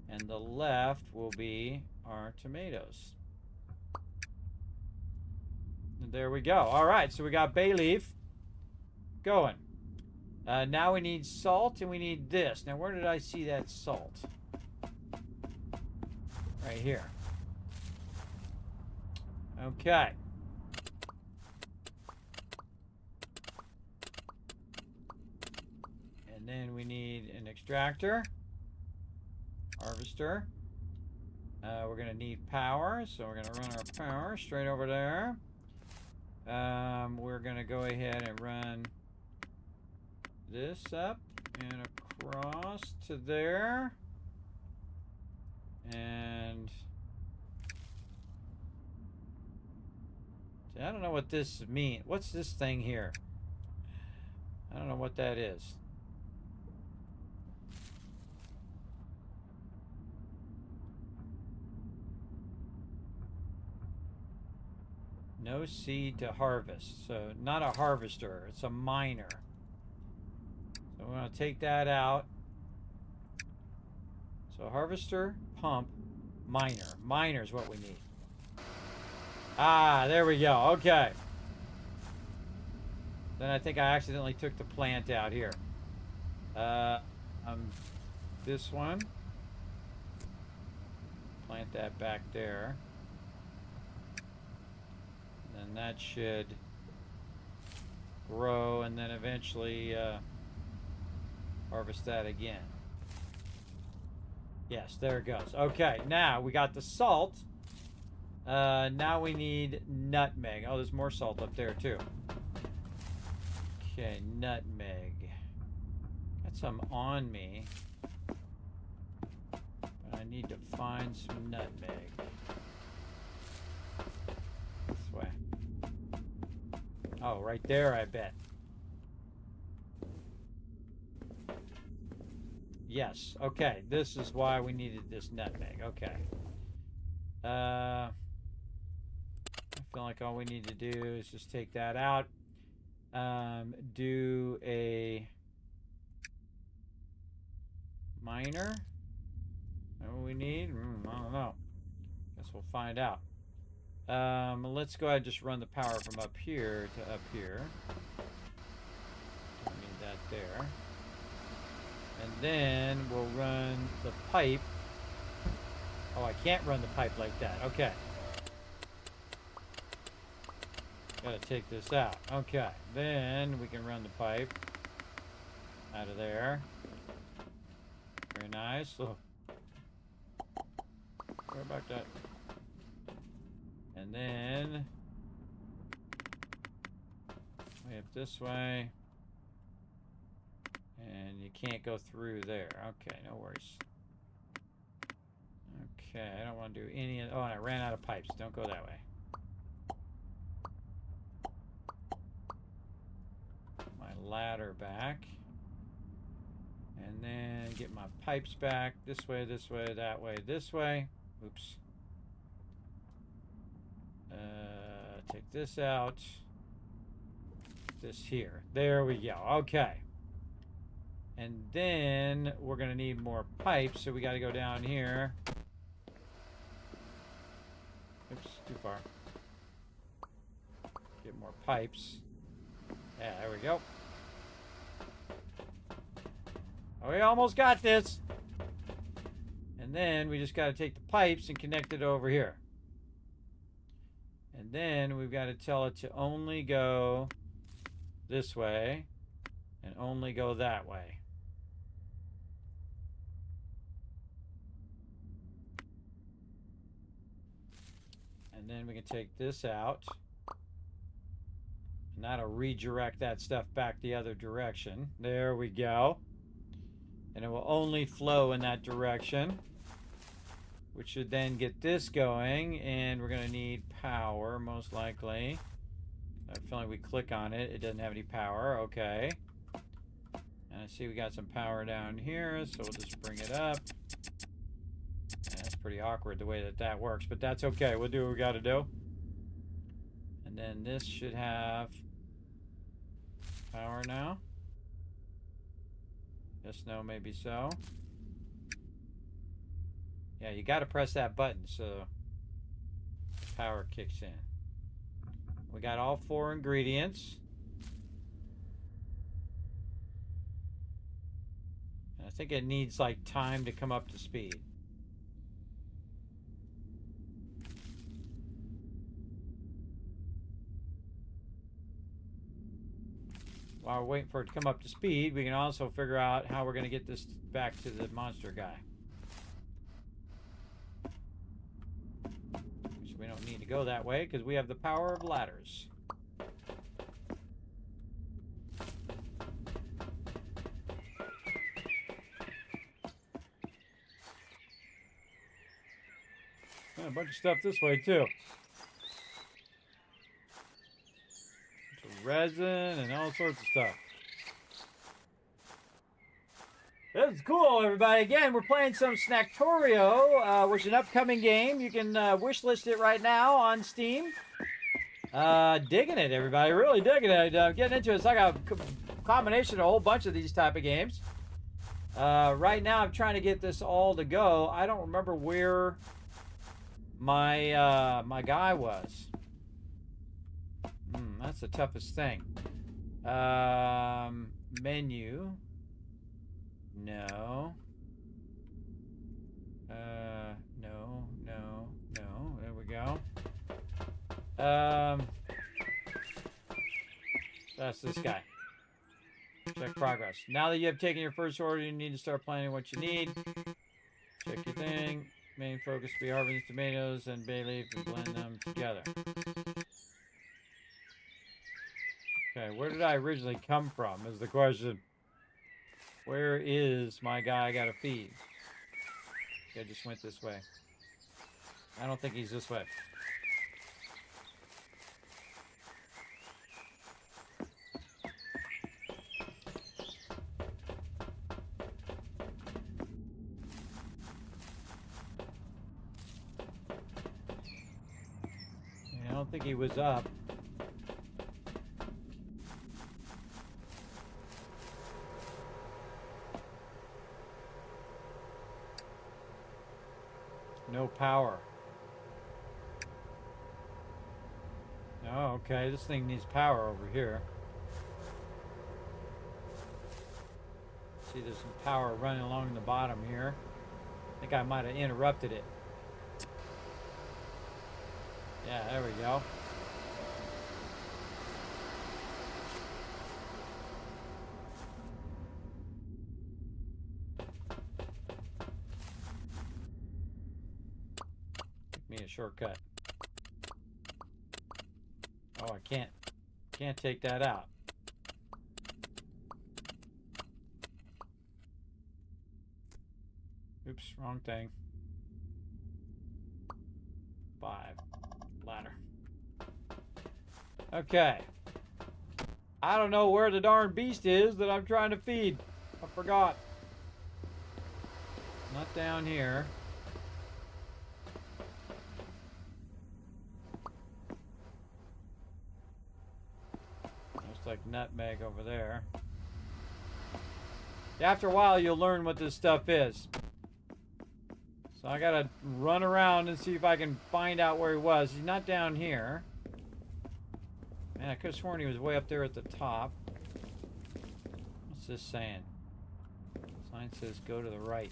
And the left will be our tomatoes. And there we go. All right, so we got bay leaf going. Now we need salt and we need this. Now where did I see that salt? Right here. Okay. And then we need an extractor, harvester. We're going to need power, so we're going to run our power straight over there. We're going to go ahead and run this up and across to there. And I don't know what this means. What's this thing here? I don't know what that is. No seed to harvest. So not a harvester. It's a miner. So we're going to take that out. So harvester, pump, miner. Miner is what we need. Ah, there we go. Okay. Then I think I accidentally took the plant out here. This one. Plant that back there. And that should grow and then eventually harvest that again. Yes, there it goes. Okay, now we got the salt. Now we need nutmeg. Oh, there's more salt up there too. Okay, nutmeg. Got some on me. But I need to find some nutmeg. This way. Oh, right there, I bet. Yes, okay. This is why we needed this nutmeg. Okay. I feel like all we need to do is just take that out. Do a miner. Is that what we need? I don't know. Guess we'll find out. Let's go ahead and just run the power from up here to up here. Don't need that there. And then we'll run the pipe. Oh, I can't run the pipe like that. Okay. Gotta take this out. Okay. Then we can run the pipe out of there. Very nice. Oh. Sorry about that. And then way up this way. And you can't go through there. Okay, no worries. Okay, I don't want to do any of... Oh, and I ran out of pipes. Don't go that way. My ladder back. And then get my pipes back. This way, that way, this way. Oops. Take this out. This here. There we go. Okay. And then we're going to need more pipes, so we got to go down here. Oops, too far. Get more pipes. Yeah, there we go. Oh, we almost got this. And then we just got to take the pipes and connect it over here. And then we've got to tell it to only go this way and only go that way. And then we can take this out. And that'll redirect that stuff back the other direction. There we go. And it will only flow in that direction. Which should then get this going. And we're going to need power, most likely. I have a feeling we click on it. It doesn't have any power. Okay. And I see we got some power down here. So we'll just bring it up. That's pretty awkward the way that that works, but that's okay. We'll do what we got to do. And then this should have power now. Yes, no, maybe so. Yeah, you got to press that button so power kicks in. We got all 4 ingredients. And I think it needs like time to come up to speed. While we're waiting for it to come up to speed, we can also figure out how we're going to get this back to the monster guy. Which we don't need to go that way because we have the power of ladders. A bunch of stuff this way too. Resin and all sorts of stuff. This is cool, everybody. Again, we're playing some Snacktorio, which is an upcoming game. You can wish list it right now on Steam. Digging it, everybody. Really digging it. Getting into it. It's like a combination of a whole bunch of these type of games. Right now, I'm trying to get this all to go. I don't remember where my my guy was. That's the toughest thing. Menu. No. No. There we go. That's this guy. Check progress. Now that you have taken your first order, you need to start planning what you need. Check your thing. Main focus to be harvesting tomatoes and bay leaf and blend them together. Okay, where did I originally come from is the question. Where is my guy I gotta feed? I just went this way. I don't think he's this way. I don't think he was up. No power. Oh, okay. This thing needs power over here. See, there's some power running along the bottom here. I think I might have interrupted it. Yeah, there we go. Give me a shortcut. Oh, I can't take that out. Oops, wrong thing. 5. Ladder. Okay. I don't know where the darn beast is that I'm trying to feed. I forgot. Not down here. Looks like nutmeg over there. After a while, you'll learn what this stuff is. So I gotta run around and see if I can find out where he was. He's not down here. Man, I could have sworn he was way up there at the top. What's this saying? Sign says go to the right.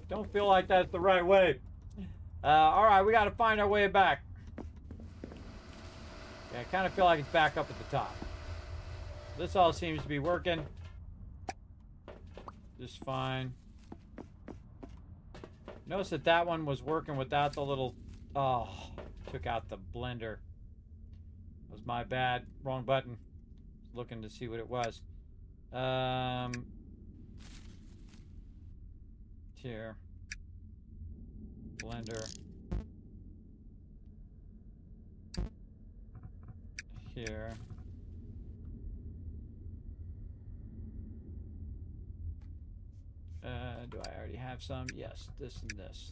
Don't feel like that's the right way. Alright, we gotta find our way back. Yeah, I kind of feel like it's back up at the top. This all seems to be working just fine. Notice that that one was working without the little... Oh, took out the blender. That was my bad. Wrong button. Looking to see what it was. Here. Blender. Here. Do I already have some? Yes, this and this.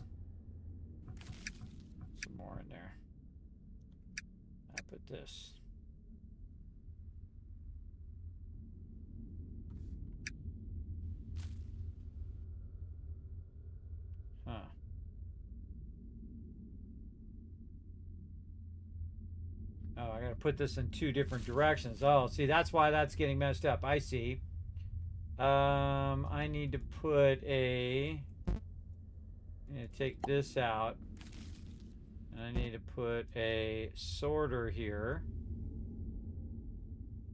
Some more in there. I put this. Huh. Oh, I gotta put this in 2 different directions. Oh, see, that's why that's getting messed up. I see. I need to put a... I'm gonna take this out. And I need to put a sorter here.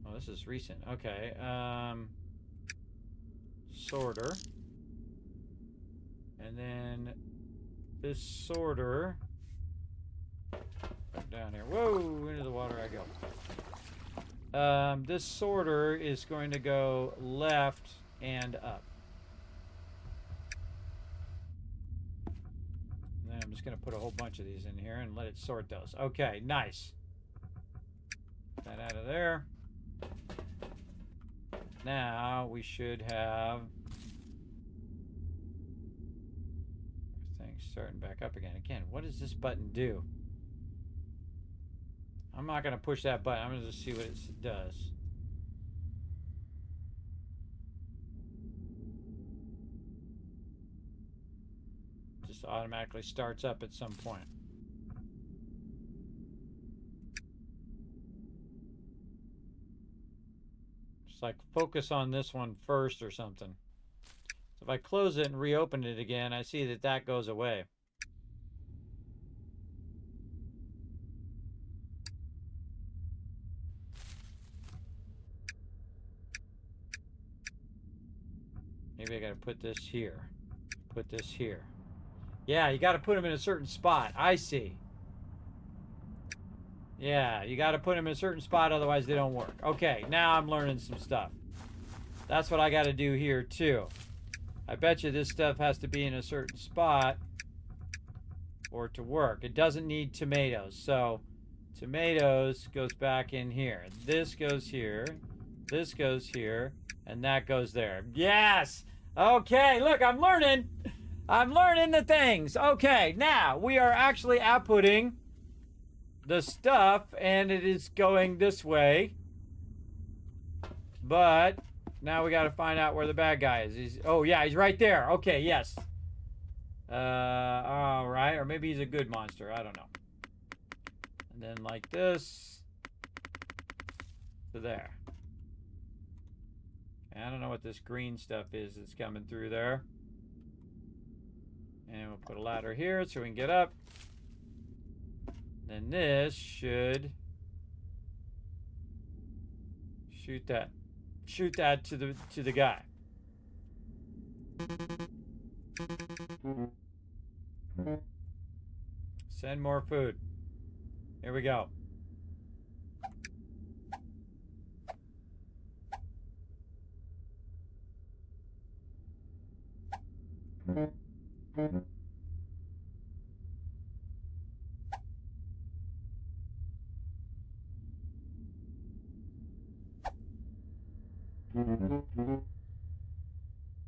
Oh, this is recent. Okay. Sorter. And then this sorter... down here. Whoa! Into the water I go. This sorter is going to go left and up. Then I'm just going to put a whole bunch of these in here and let it sort those. Okay, nice. Get that out of there. Now we should have things starting back up again. Again, what does this button do? I'm not going to push that button. I'm going to just see what it does. Just automatically starts up at some point. Just like focus on this one first or something. So if I close it and reopen it again, I see that that goes away. Maybe I got to put this here. Put this here. Yeah, you got to put them in a certain spot. I see. Yeah, you got to put them in a certain spot, otherwise they don't work. Okay, now I'm learning some stuff. That's what I got to do here, too. I bet you this stuff has to be in a certain spot for it to work. It doesn't need tomatoes, so tomatoes goes back in here. This goes here. This goes here. And that goes there. Yes! Okay, look, I'm learning. I'm learning the things. Okay, now we are actually outputting the stuff, and it is going this way. But now we got to find out where the bad guy is. Oh, yeah, he's right there. Okay, yes. All right, or maybe he's a good monster. I don't know. And then like this to there. I don't know what this green stuff is that's coming through there. And we'll put a ladder here so we can get up. Then this should shoot that to the guy. Send more food. Here we go.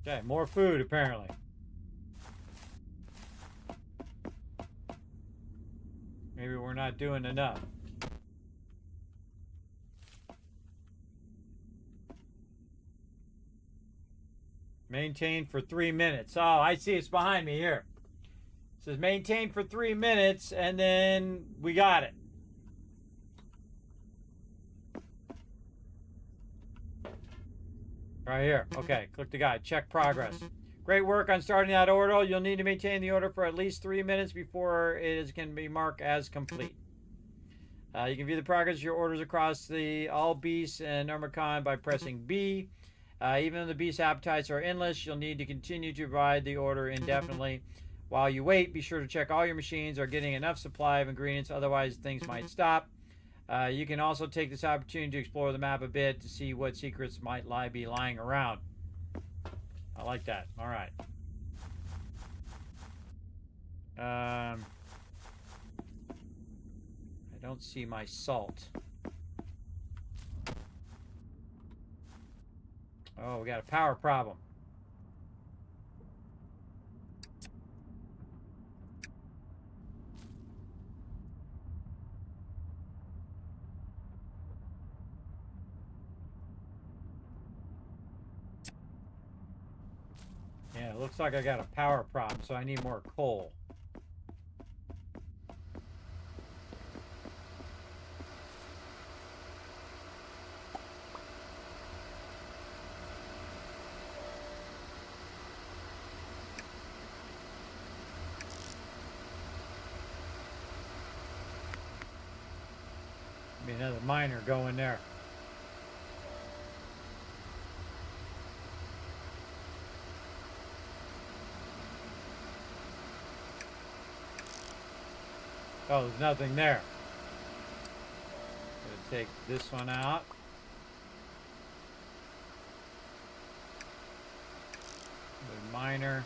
Okay, more food apparently. Maybe we're not doing enough. Maintain for 3 minutes. Oh, I see it's behind me here. It says maintain for 3 minutes, and then we got it. Right here. Okay, click the guide. Check progress. Great work on starting that order. You'll need to maintain the order for at least 3 minutes before it can be marked as complete. You can view the progress of your orders across all beasts and Normicon by pressing B. Even though the beast appetites are endless, you'll need to continue to provide the order indefinitely. While you wait, be sure to check all your machines are getting enough supply of ingredients, otherwise things might stop. You can also take this opportunity to explore the map a bit to see what secrets might be lying around. I like that. All right. I don't see my salt. Oh, we got a power problem. Yeah, it looks like I got a power problem, so I need more coal. Be another miner going there. Oh, there's nothing there. Gonna take this one out. The miner.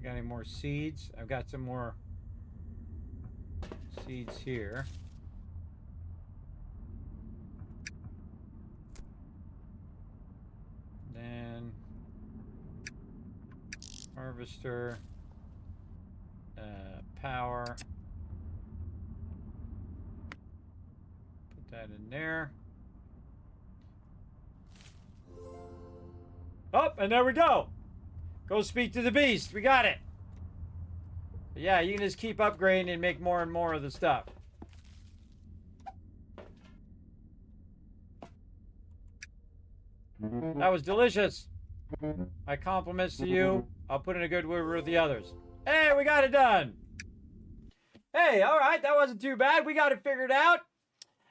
Got any more seeds? I've got some more seeds here. Then harvester, power. Put that in there. Oh, and there we go. Go speak to the beast. We got it. But yeah, you can just keep upgrading and make more and more of the stuff. That was delicious. My compliments to you. I'll put in a good word with the others. Hey, we got it done. Hey, all right. That wasn't too bad. We got it figured out.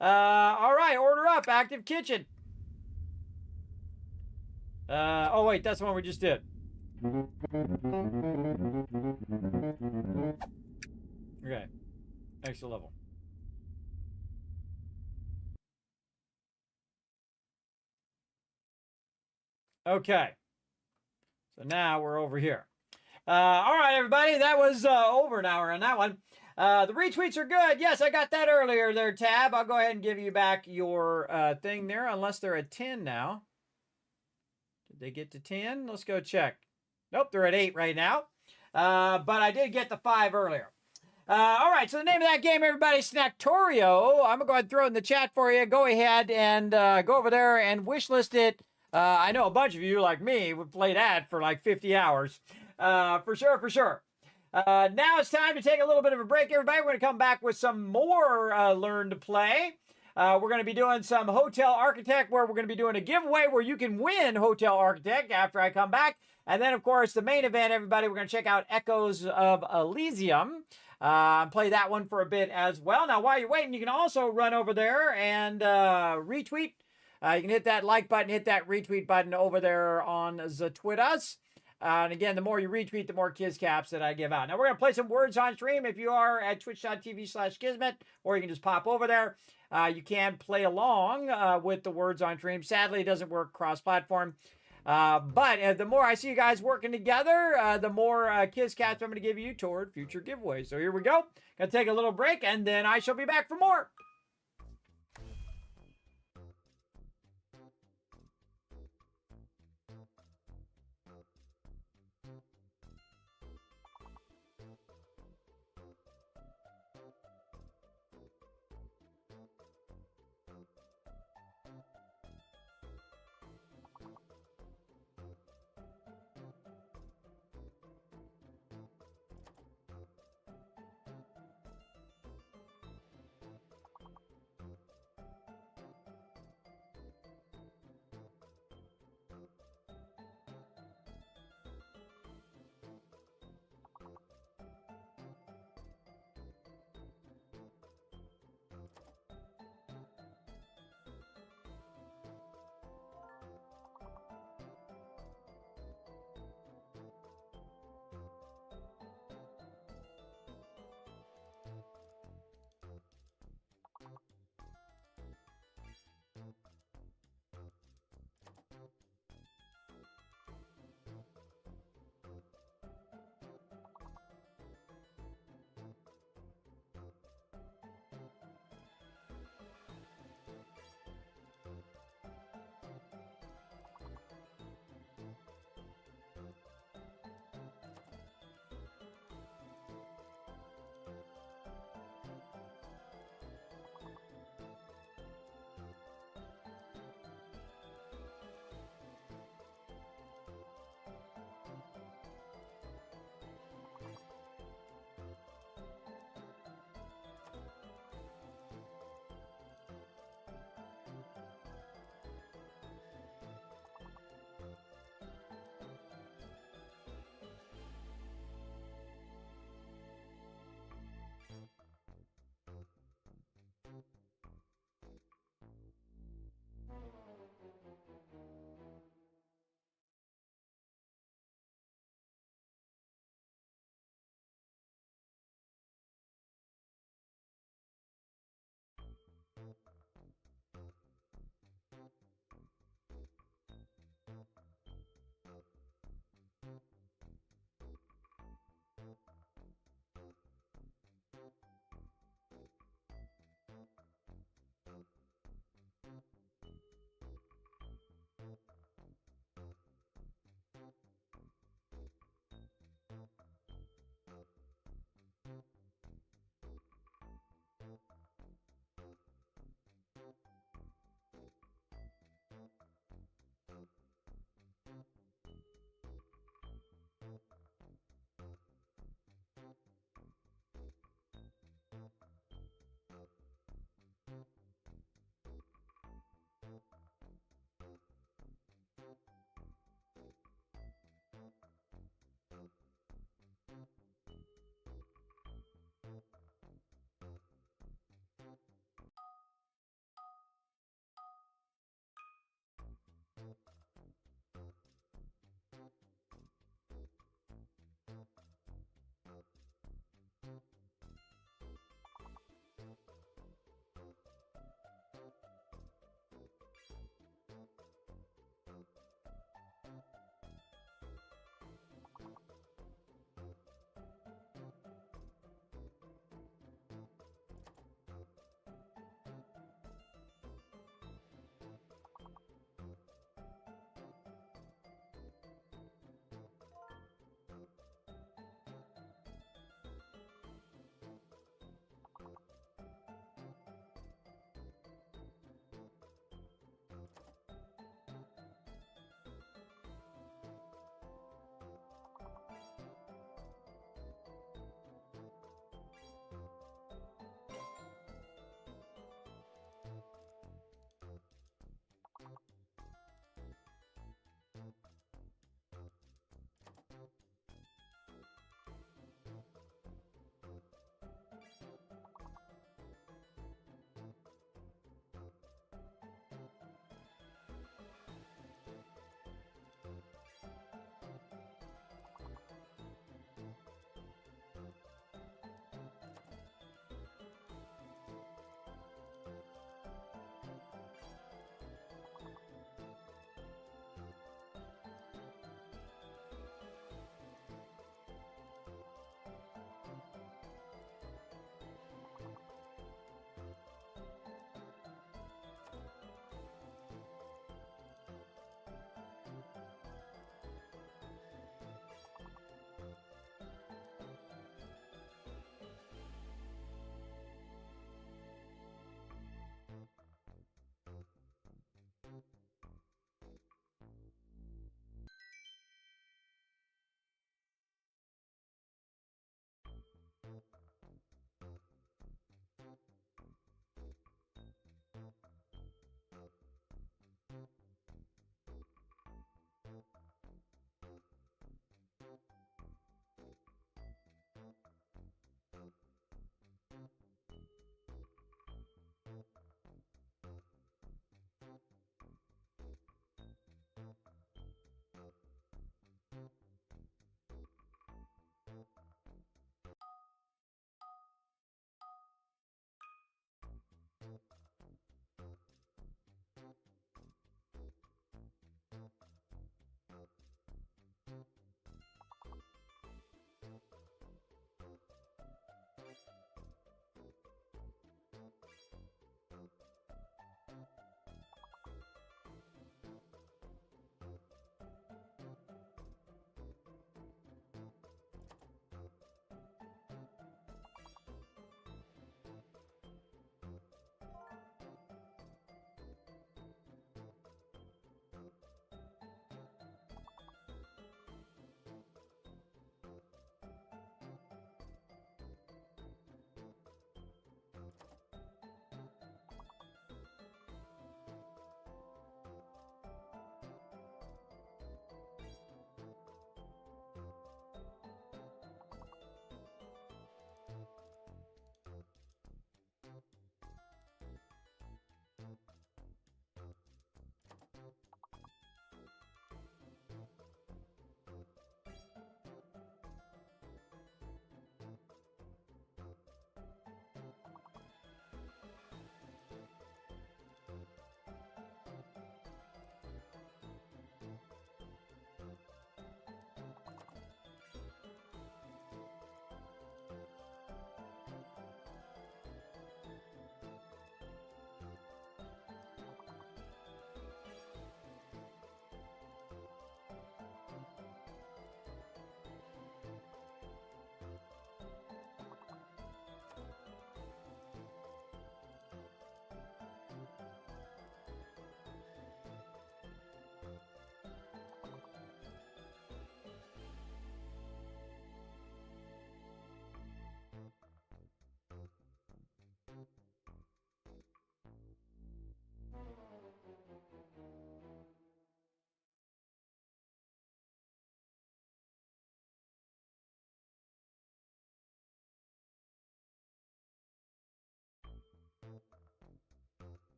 All right. Order up. Active kitchen. Oh, wait. That's the one we just did. Okay. Extra level. Okay. So now we're over here. All right, everybody. That was over an hour on that one. The retweets are good. Yes, I got that earlier there, Tab. I'll go ahead and give you back your thing there, unless they're at 10 now. Did they get to 10? Let's go check. Nope, they're at 8 right now. But I did get the 5 earlier. All right, so the name of that game, everybody, Snacktorio. I'm going to go ahead and throw it in the chat for you. Go ahead and go over there and wishlist it. I know a bunch of you, like me, would play that for like 50 hours. For sure, for sure. Now it's time to take a little bit of a break, everybody. We're going to come back with some more Learn to Play. We're going to be doing some Hotel Architect, where we're going to be doing a giveaway where you can win Hotel Architect after I come back. And then, of course, the main event, everybody, we're going to check out Echoes of Elysium. Play that one for a bit as well. Now, while you're waiting, you can also run over there and retweet. You can hit that like button, hit that retweet button over there on the Twitters. And again, the more you retweet, the more Kiz Caps that I give out. Now, we're going to play some words on stream. If you are at twitch.tv/Kismet, or you can just pop over there. You can play along with the words on stream. Sadly, it doesn't work cross-platform. But the more I see you guys working together, the more Kiz Caps I'm going to give you toward future giveaways. So here we go. Going to take a little break, and then I shall be back for more.